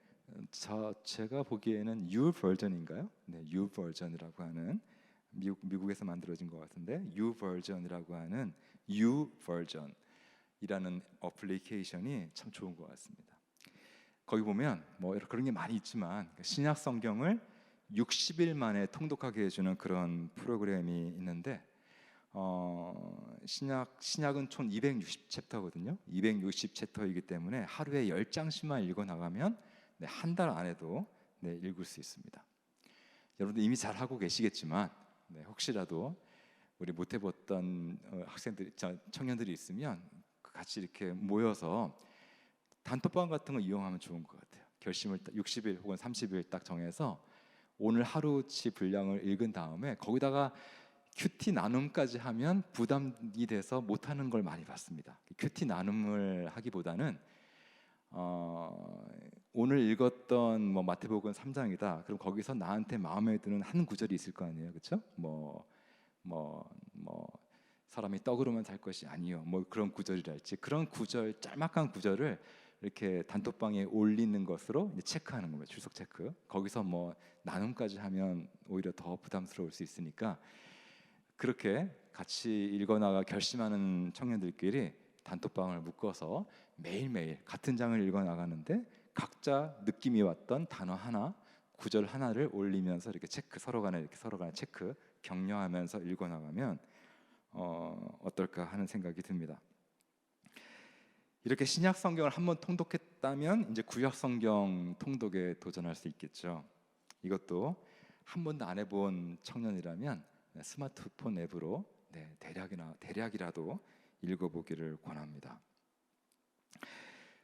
S3: 제가 보기에는 U 버전인가요? U 버전이라고 하는, 미국에서 만들어진 것 같은데, U 버전이라고 하는 U 버전이라는 어플리케이션이 참 좋은 것 같습니다. 거기 보면 그런 게 많이 있지만 신약 성경을 60일 만에 통독하게 해주는 그런 프로그램이 있는데, 신약은 총 260챕터거든요. 260챕터이기 때문에 하루에 10장씩만 읽어 나가면 한 달 안에도 읽을 수 있습니다. 여러분들 이미 잘 하고 계시겠지만 혹시라도 우리 못 해봤던 청년들이 있으면 같이 이렇게 모여서 단톡방 같은 거 이용하면 좋은 것 같아요. 결심을 60일 혹은 30일 딱 정해서 오늘 하루치 분량을 읽은 다음에 거기다가 큐티 나눔까지 하면 부담이 돼서 못하는 걸 많이 봤습니다. 큐티 나눔을 하기보다는 오늘 읽었던 뭐 마태복음 3장이다. 그럼 거기서 나한테 마음에 드는 한 구절이 있을 거 아니에요, 그렇죠? 뭐 사람이 떡으로만 살 것이 아니요. 뭐 그런 구절이랄지 그런 구절 짤막한 구절을 이렇게 단톡방에 올리는 것으로 이제 체크하는 겁니다. 출석 체크. 거기서 뭐 나눔까지 하면 오히려 더 부담스러울 수 있으니까 그렇게 같이 읽어나가 결심하는 청년들끼리 단톡방을 묶어서 매일매일 같은 장을 읽어나가는데 각자 느낌이 왔던 단어 하나, 구절 하나를 올리면서 이렇게 체크 서로 간에 체크 격려하면서 읽어나가면 어떨까 하는 생각이 듭니다. 이렇게 신약 성경을 한번 통독했다면 이제 구약 성경 통독에 도전할 수 있겠죠. 이것도 한 번도 안 해본 청년이라면 스마트폰 앱으로 대략이라도 읽어보기를 권합니다.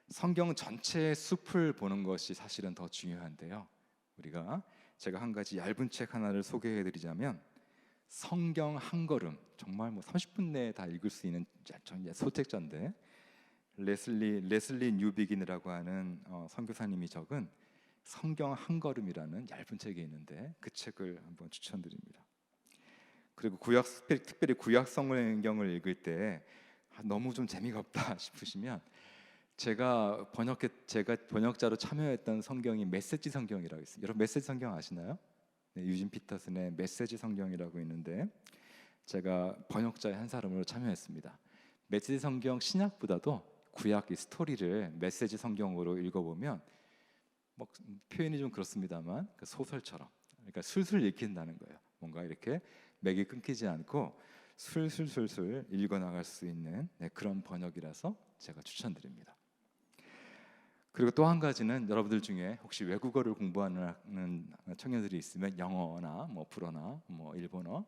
S3: 성경 전체의 숲을 보는 것이 사실은 더 중요한데요. 제가 한 가지 얇은 책 하나를 소개해드리자면 성경 한 걸음, 정말 뭐 30분 내에 다 읽을 수 있는 소책자인데 레슬리 뉴비긴이라고 하는 선교사님이 적은 성경 한 걸음이라는 얇은 책이 있는데 그 책을 한번 추천드립니다. 그리고 특별히 구약 성경을 읽을 때 너무 좀 재미가 없다 싶으시면 제가 번역자로 참여했던 성경이 메시지 성경이라고 있습니다. 여러분 메시지 성경 아시나요? 네, 유진 피터슨의 메시지 성경이라고 있는데 제가 번역자의 한 사람으로 참여했습니다. 메시지 성경 신약보다도 구약 이 스토리를 메시지 성경으로 읽어보면 뭐 표현이 좀 그렇습니다만 그 소설처럼 그러니까 술술 읽힌다는 거예요. 뭔가 이렇게 맥이 끊기지 않고 술술술술 읽어나갈 수 있는 그런 번역이라서 제가 추천드립니다. 그리고 또 한 가지는 여러분들 중에 혹시 외국어를 공부하는 청년들이 있으면 영어나 뭐 불어나 뭐 일본어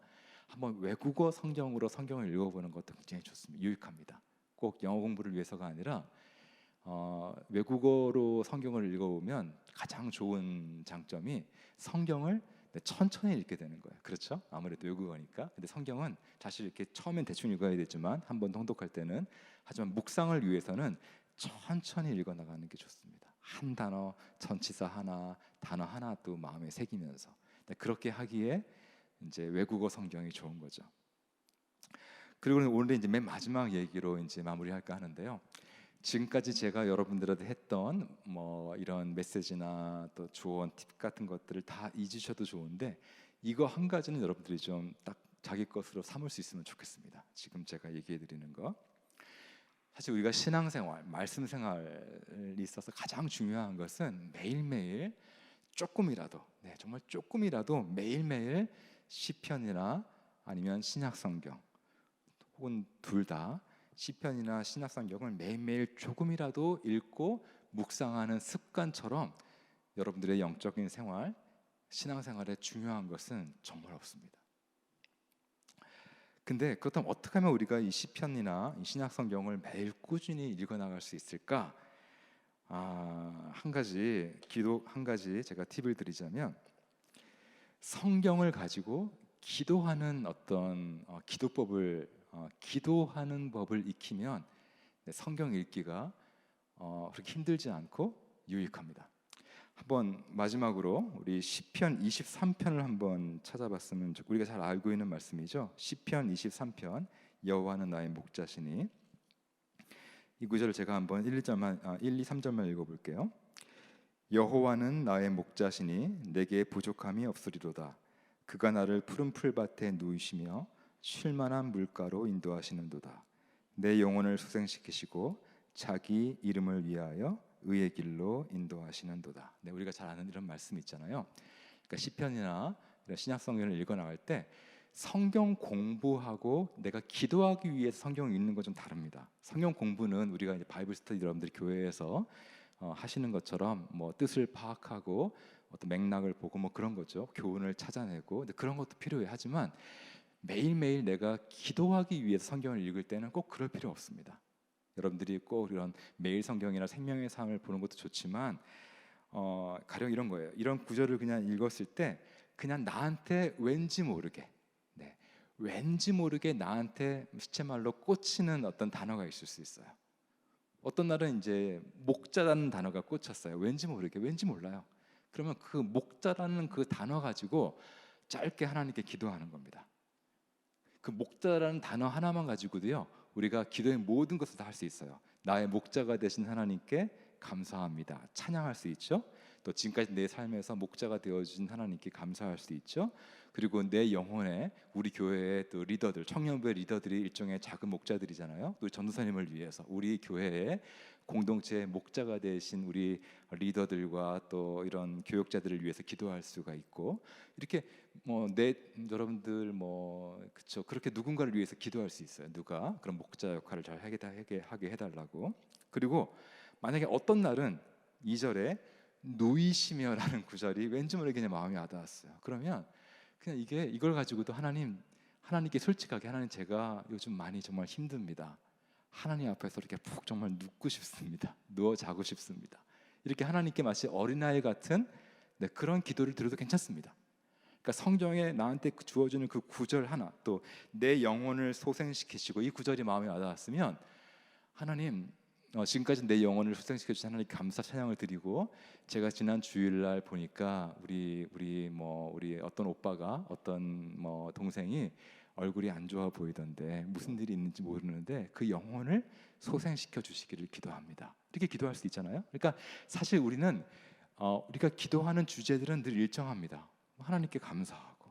S3: 한번 외국어 성경으로 성경을 읽어보는 것도 굉장히 좋습니다. 유익합니다. 꼭 영어 공부를 위해서가 아니라 외국어로 성경을 읽어보면 가장 좋은 장점이 성경을 천천히 읽게 되는 거예요. 그렇죠? 아무래도 외국어니까. 근데 성경은 사실 이렇게 처음엔 대충 읽어야 되지만 한번 통독할 때는 하지만 묵상을 위해서는 천천히 읽어 나가는 게 좋습니다. 한 단어, 전치사 하나, 단어 하나 또 마음에 새기면서 그렇게 하기에 이제 외국어 성경이 좋은 거죠. 그리고 오늘 이제 맨 마지막 얘기로 이제 마무리할까 하는데요. 지금까지 제가 여러분들한테 했던 뭐 이런 메시지나 또 조언, 팁 같은 것들을 다 잊으셔도 좋은데 이거 한 가지는 여러분들이 좀 딱 자기 것으로 삼을 수 있으면 좋겠습니다. 지금 제가 얘기해 드리는 거. 사실 우리가 신앙생활, 말씀 생활이 있어서 가장 중요한 것은 매일매일 조금이라도, 정말 조금이라도 매일매일 시편이나 아니면 신약성경 혹은 둘 다 시편이나 신약성경을 매일매일 조금이라도 읽고 묵상하는 습관처럼 여러분들의 영적인 생활, 신앙생활에 중요한 것은 정말 없습니다. 근데 그렇다면 어떻게 하면 우리가 이 시편이나 이 신약성경을 매일 꾸준히 읽어나갈 수 있을까? 한 가지 제가 팁을 드리자면 성경을 가지고 기도하는 어떤 기도하는 법을 익히면 성경 읽기가 그렇게 힘들지 않고 유익합니다. 한번 마지막으로 우리 시편 23편을 한번 찾아봤으면 우리가 잘 알고 있는 말씀이죠. 시편 23편 여호와는 나의 목자시니 이 구절을 제가 한번 1, 2, 3절만 읽어볼게요. 여호와는 나의 목자시니 내게 부족함이 없으리로다. 그가 나를 푸른 풀밭에 누이시며 쉴 만한 물가로 인도하시는도다. 내 영혼을 소생시키시고 자기 이름을 위하여 의의 길로 인도하시는도다. 우리가 잘 아는 이런 말씀 있잖아요. 그러니까 시편이나 신약 성경을 읽어 나갈 때 성경 공부하고 내가 기도하기 위해서 성경을 읽는 건 좀 다릅니다. 성경 공부는 우리가 이제 바이블 스터디 여러분들이 교회에서 하시는 것처럼 뭐 뜻을 파악하고 어떤 맥락을 보고 뭐 그런 거죠. 교훈을 찾아내고 근데 그런 것도 필요해. 하지만 매일매일 내가 기도하기 위해서 성경을 읽을 때는 꼭 그럴 필요 없습니다. 여러분들이 꼭 이런 매일 성경이나 생명의 삶을 보는 것도 좋지만 가령 이런 거예요. 이런 구절을 그냥 읽었을 때 그냥 나한테 왠지 모르게 왠지 모르게 나한테 시체말로 꽂히는 어떤 단어가 있을 수 있어요. 어떤 날은 이제 목자라는 단어가 꽂혔어요. 왠지 모르게, 왠지 몰라요. 그러면 그 목자라는 그 단어 가지고 짧게 하나님께 기도하는 겁니다. 그 목자라는 단어 하나만 가지고도요, 우리가 기도의 모든 것을 다 할 수 있어요. 나의 목자가 되신 하나님께 감사합니다. 찬양할 수 있죠. 또 지금까지 내 삶에서 목자가 되어주신 하나님께 감사할 수 있죠. 그리고 내 영혼에 우리 교회의 또 리더들, 청년부의 리더들이 일종의 작은 목자들이잖아요. 또 전도사님을 위해서 우리 교회의 공동체의 목자가 되신 우리 리더들과 또 이런 교역자들을 위해서 기도할 수가 있고, 이렇게 여러분들 그쵸, 그렇게 누군가를 위해서 기도할 수 있어요. 누가 그런 목자 역할을 잘 하게 해달라고. 그리고 만약에 어떤 날은 2절에 누이시며라는 구절이 왠지 모르게 그냥 마음이 와닿았어요. 그러면 그냥 이걸 가지고도 하나님께 솔직하게, 하나님, 제가 요즘 많이 정말 힘듭니다. 하나님 앞에서 이렇게 푹 정말 눕고 싶습니다. 누워 자고 싶습니다. 이렇게 하나님께 마치 어린아이 같은 그런 기도를 드려도 괜찮습니다. 그러니까 성경에 나한테 주어주는 그 구절 하나, 또 내 영혼을 소생시키시고, 이 구절이 마음에 와닿았으면 하나님, 지금까지 내 영혼을 소생시켜 주신 하나님 감사 찬양을 드리고, 제가 지난 주일날 보니까 우리 어떤 오빠가, 어떤 동생이 얼굴이 안 좋아 보이던데 무슨 일이 있는지 모르는데 그 영혼을 소생시켜 주시기를 기도합니다. 이렇게 기도할 수 있잖아요. 그러니까 사실 우리가 기도하는 주제들은 늘 일정합니다. 하나님께 감사하고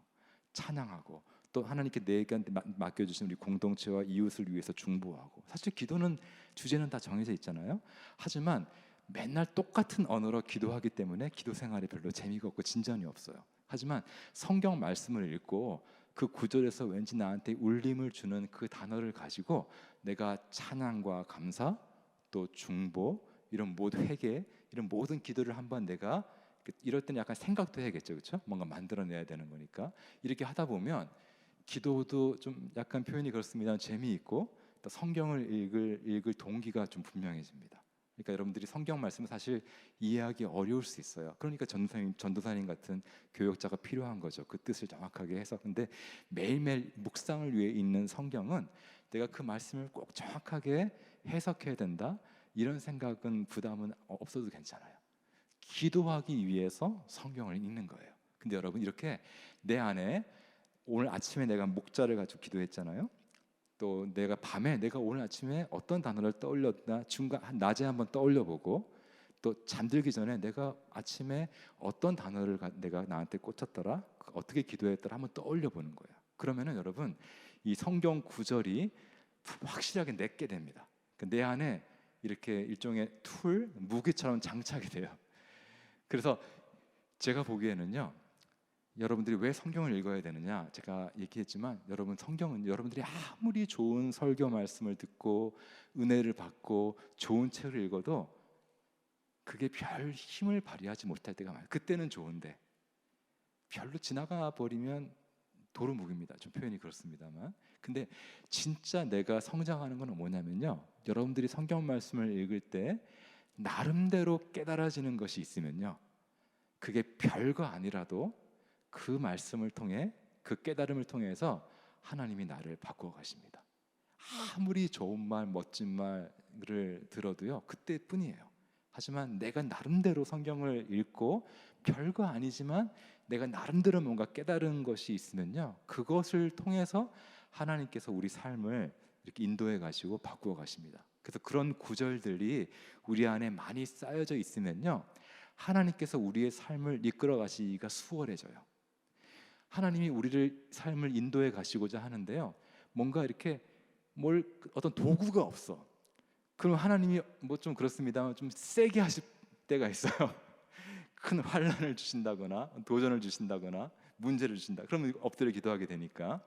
S3: 찬양하고, 또 하나님께 내가 맡겨주신 우리 공동체와 이웃을 위해서 중보하고, 사실 기도는 주제는 다 정해져 있잖아요. 하지만 맨날 똑같은 언어로 기도하기 때문에 기도 생활이 별로 재미가 없고 진전이 없어요. 하지만 성경 말씀을 읽고 그 구절에서 왠지 나한테 울림을 주는 그 단어를 가지고 내가 찬양과 감사, 또 중보, 이런 모든 회개, 이런 모든 기도를 한번 내가 이럴 때는 약간 생각도 해야겠죠, 그렇죠? 뭔가 만들어내야 되는 거니까. 이렇게 하다 보면 기도도 좀 약간 표현이 그렇습니다. 재미있고, 또 성경을 읽을 동기가 좀 분명해집니다. 그러니까 여러분들이 성경 말씀을 사실 이해하기 어려울 수 있어요. 그러니까 전도사님 같은 교역자가 필요한 거죠. 그 뜻을 정확하게 해서. 근데 매일매일 묵상을 위해 있는 성경은 내가 그 말씀을 꼭 정확하게 해석해야 된다, 이런 생각은, 부담은 없어도 괜찮아요. 기도하기 위해서 성경을 읽는 거예요. 근데 여러분, 이렇게 내 안에 오늘 아침에 내가 목자를 가지고 기도했잖아요. 또 내가 오늘 아침에 어떤 단어를 떠올렸나 낮에 한번 떠올려보고, 또 잠들기 전에 내가 아침에 어떤 단어를 내가 나한테 꽂혔더라, 어떻게 기도했더라 한번 떠올려보는 거예요. 그러면은 여러분, 이 성경 구절이 확실하게 내게 됩니다. 내 안에 이렇게 일종의 무기처럼 장착이 돼요. 그래서 제가 보기에는요, 여러분들이 왜 성경을 읽어야 되느냐, 제가 얘기했지만 성경은 여러분들이 아무리 좋은 설교 말씀을 듣고 은혜를 받고 좋은 책을 읽어도 그게 별 힘을 발휘하지 못할 때가 많아요. 그때는 좋은데 별로 지나가 버리면 도루묵입니다. 좀 표현이 그렇습니다만. 근데 진짜 내가 성장하는 건 뭐냐면요, 여러분들이 성경 말씀을 읽을 때 나름대로 깨달아지는 것이 있으면요, 그게 별거 아니라도 그 말씀을 통해, 그 깨달음을 통해서 하나님이 나를 바꾸어 가십니다. 아무리 좋은 말, 멋진 말을 들어도요, 그때뿐이에요. 하지만 내가 나름대로 성경을 읽고 별거 아니지만 내가 나름대로 뭔가 깨달은 것이 있으면요, 그것을 통해서 하나님께서 우리 삶을 이렇게 인도해 가시고 바꾸어 가십니다. 그래서 그런 구절들이 우리 안에 많이 쌓여져 있으면요, 하나님께서 우리의 삶을 이끌어 가시기가 수월해져요. 하나님이 우리를 삶을 인도해 가시고자 하는데요, 뭔가 이렇게 어떤 도구가 없어. 그럼 하나님이 좀 그렇습니다만 좀 세게 하실 때가 있어요. 큰 환난을 주신다거나 도전을 주신다거나 문제를 주신다. 그러면 엎드려 기도하게 되니까.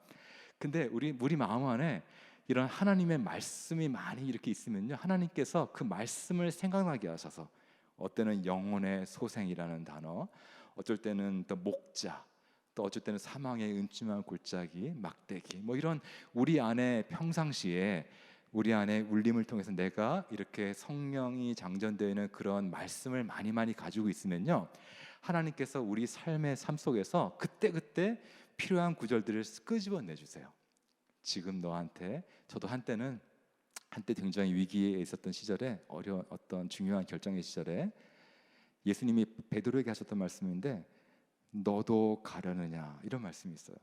S3: 근데 우리 마음 안에 이런 하나님의 말씀이 많이 이렇게 있으면요, 하나님께서 그 말씀을 생각나게 하셔서, 어때는 영혼의 소생이라는 단어, 어쩔 때는 또 목자, 또 어쩔 때는 사망의 은침한 골짜기, 막대기, 이런 우리 안에 평상시에 우리 안에 울림을 통해서 내가 이렇게 성령이 장전되어 있는 그런 말씀을 많이 가지고 있으면요, 하나님께서 우리 삶 속에서 그때그때 필요한 구절들을 끄집어내 주세요. 지금 너한테, 저도 한때 굉장히 위기에 있었던 시절에, 어려운 어떤 중요한 결정의 시절에 예수님이 베드로에게 하셨던 말씀인데, 너도 가려느냐, 이런 말씀이 있어요.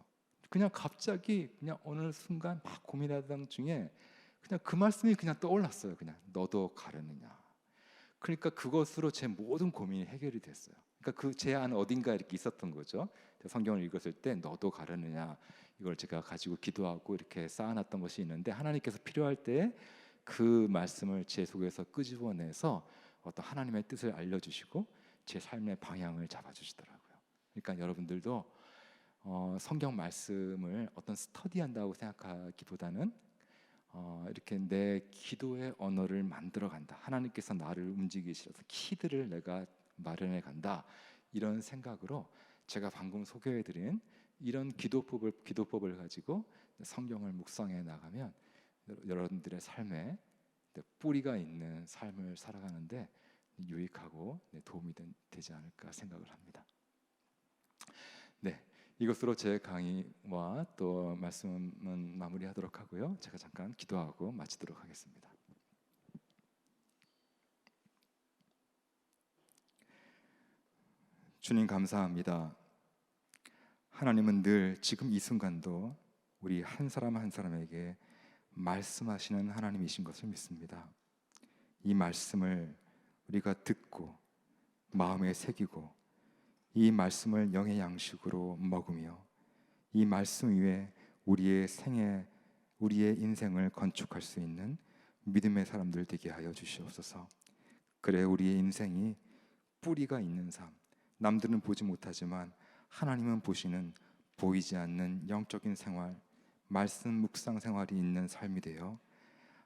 S3: 그냥 갑자기 그냥 어느 순간 막 고민하던 중에 그냥 그 말씀이 그냥 떠올랐어요. 그냥 너도 가려느냐. 그러니까 그것으로 제 모든 고민이 해결이 됐어요. 그러니까 그 제 안 어딘가에 이렇게 있었던 거죠. 성경을 읽었을 때 너도 가려느냐, 이걸 제가 가지고 기도하고 이렇게 쌓아놨던 것이 있는데, 하나님께서 필요할 때 그 말씀을 제 속에서 끄집어내서 어떤 하나님의 뜻을 알려주시고 제 삶의 방향을 잡아주시더라고요. 그러니까 여러분들도 성경 말씀을 어떤 스터디한다고 생각하기보다는 이렇게 내 기도의 언어를 만들어 간다, 하나님께서 나를 움직이시려서 키들을 내가 마련해 간다, 이런 생각으로 제가 방금 소개해드린 이런 기도법을 가지고 성경을 묵상해 나가면 여러분들의 삶에 뿌리가 있는 삶을 살아가는데 유익하고 도움이 되지 않을까 생각을 합니다. 네, 이것으로 제 강의와 또 말씀은 마무리하도록 하고요. 제가 잠깐 기도하고 마치도록 하겠습니다. 주님 감사합니다. 하나님은 늘 지금 이 순간도 우리 한 사람 한 사람에게 말씀하시는 하나님이신 것을 믿습니다. 이 말씀을 우리가 듣고 마음에 새기고 이 말씀을 영의 양식으로 먹으며 이 말씀 위에 우리의 인생을 건축할 수 있는 믿음의 사람들 되게 하여 주시옵소서. 그래 우리의 인생이 뿌리가 있는 삶, 남들은 보지 못하지만 하나님은 보시는 보이지 않는 영적인 생활, 말씀 묵상 생활이 있는 삶이 되어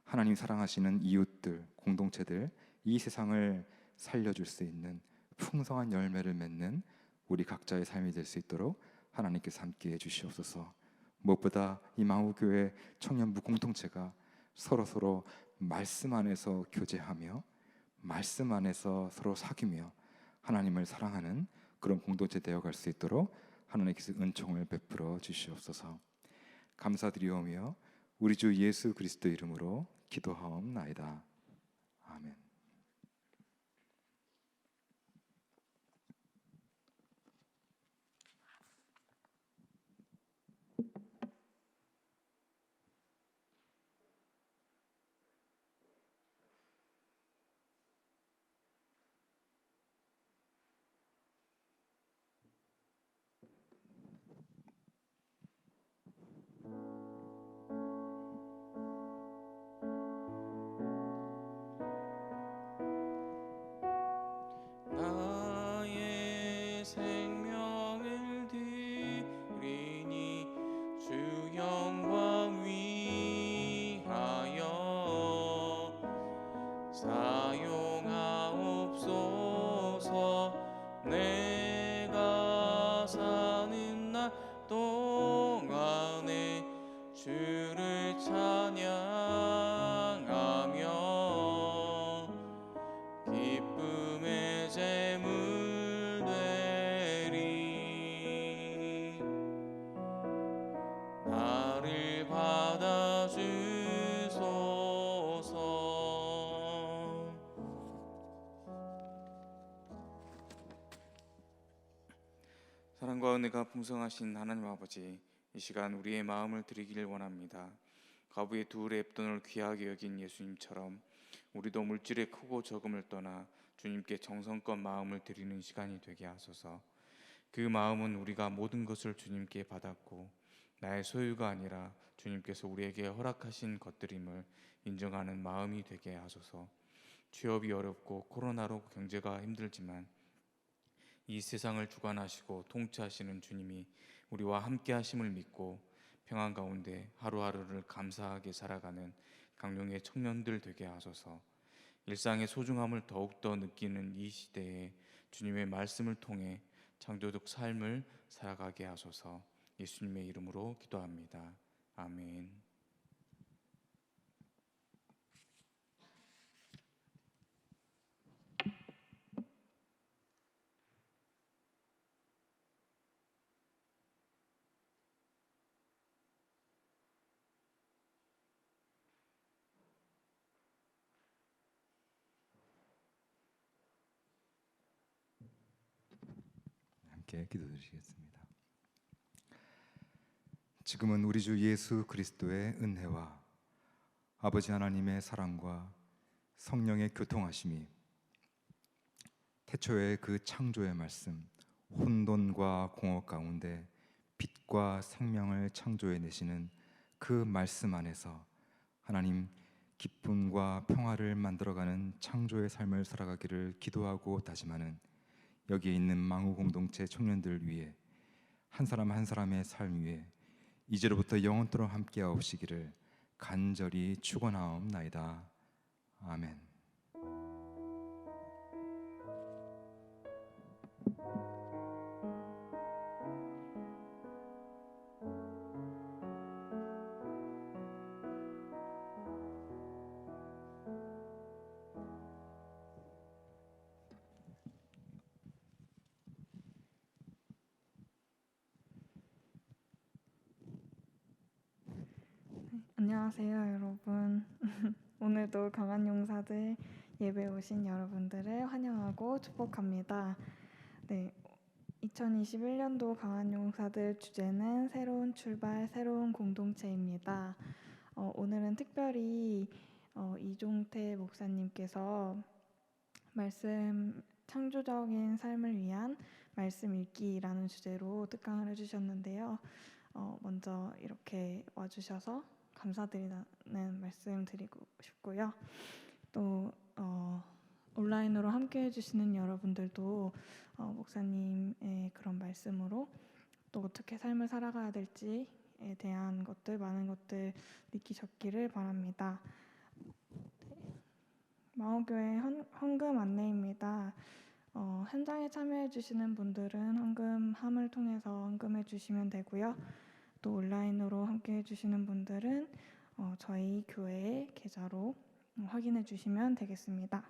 S3: 하나님 사랑하시는 이웃들, 공동체들, 이 세상을 살려줄 수 있는 풍성한 열매를 맺는 우리 각자의 삶이 될 수 있도록 하나님께서 함께해 주시옵소서. 무엇보다 이 망우교회 청년부 공동체가 서로 말씀 안에서 교제하며 말씀 안에서 서로 사귀며 하나님을 사랑하는 그런 공동체 되어갈 수 있도록 하나님께서 은총을 베풀어 주시옵소서. 감사드리오며 우리 주 예수 그리스도 이름으로 기도하옵나이다. 아멘.
S4: 나의 생명을 드리니 주 영광 위하여 사용하옵소서. 내가 사는 날 동안에 주를 찬양하며 기쁨의 제물 되리. 나를 받아주소서.
S5: 사랑과 은혜가 풍성하신 하나님 아버지, 이 시간 우리의 마음을 드리기를 원합니다. 과부의 두 랩돈을 귀하게 여긴 예수님처럼 우리도 물질의 크고 적음을 떠나 주님께 정성껏 마음을 드리는 시간이 되게 하소서. 그 마음은 우리가 모든 것을 주님께 받았고 나의 소유가 아니라 주님께서 우리에게 허락하신 것들임을 인정하는 마음이 되게 하소서. 취업이 어렵고 코로나로 경제가 힘들지만 이 세상을 주관하시고 통치하시는 주님이 우리와 함께 하심을 믿고 평안 가운데 하루하루를 감사하게 살아가는 강령의 청년들 되게 하소서. 일상의 소중함을 더욱더 느끼는 이 시대에 주님의 말씀을 통해 창조적 삶을 살아가게 하소서. 예수님의 이름으로 기도합니다. 아멘.
S6: 함께 기도드리겠습니다. 지금은 우리 주 예수 그리스도의 은혜와 아버지 하나님의 사랑과 성령의 교통하심이 태초의 그 창조의 말씀, 혼돈과 공허 가운데 빛과 생명을 창조해 내시는 그 말씀 안에서 하나님 기쁨과 평화를 만들어가는 창조의 삶을 살아가기를 기도하고 다짐하는 여기에 있는 망우 공동체 청년들 위해 한 사람 한 사람의 삶 위에 이제로부터 영원토록 함께하옵시기를 간절히 축원하옵나이다. 아멘.
S7: 안녕하세요, 여러분. 오늘도 강한 용사들 예배 오신 여러분들을 환영하고 축복합니다. 네, 2021년도 강한 용사들 주제는 새로운 출발, 새로운 공동체입니다. 오늘은 특별히 이종태 목사님께서 말씀 창조적인 삶을 위한 말씀 읽기라는 주제로 특강을 해주셨는데요. 먼저 이렇게 와주셔서 감사드리다는 말씀 드리고 싶고요. 또 온라인으로 함께 해주시는 여러분들도 목사님의 그런 말씀으로 또 어떻게 삶을 살아가야 될지에 대한 것들, 많은 것들 느끼셨기를 바랍니다. 마오교회 헌금 안내입니다. 현장에 참여해 주시는 분들은 헌금함을 통해서 헌금해 주시면 되고요. 또 온라인으로 함께 해주시는 분들은 저희 교회의 계좌로 확인해 주시면 되겠습니다.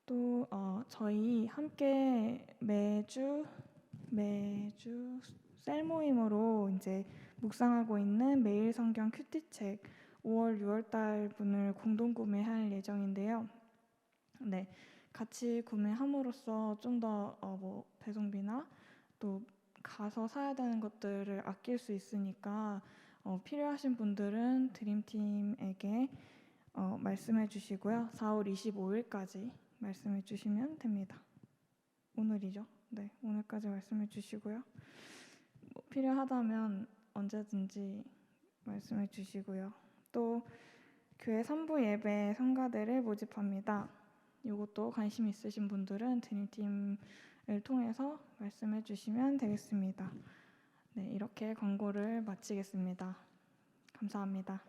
S7: 또 저희 함께 매주 셀 모임으로 이제 묵상하고 있는 매일 성경 큐티책 5월, 6월 달 분을 공동 구매할 예정인데요. 네, 같이 구매함으로써 좀 더 배송비나 또 가서 사야 되는 것들을 아낄 수 있으니까 필요하신 분들은 드림팀에게 말씀해 주시고요. 4월 25일까지 말씀해 주시면 됩니다. 오늘이죠? 네, 오늘까지 말씀해 주시고요. 필요하다면 언제든지 말씀해 주시고요. 또 교회 3부 예배 성가대를 모집합니다. 이것도 관심 있으신 분들은 드림팀 을 통해서 말씀해 주시면 되겠습니다. 네, 이렇게 광고를 마치겠습니다. 감사합니다.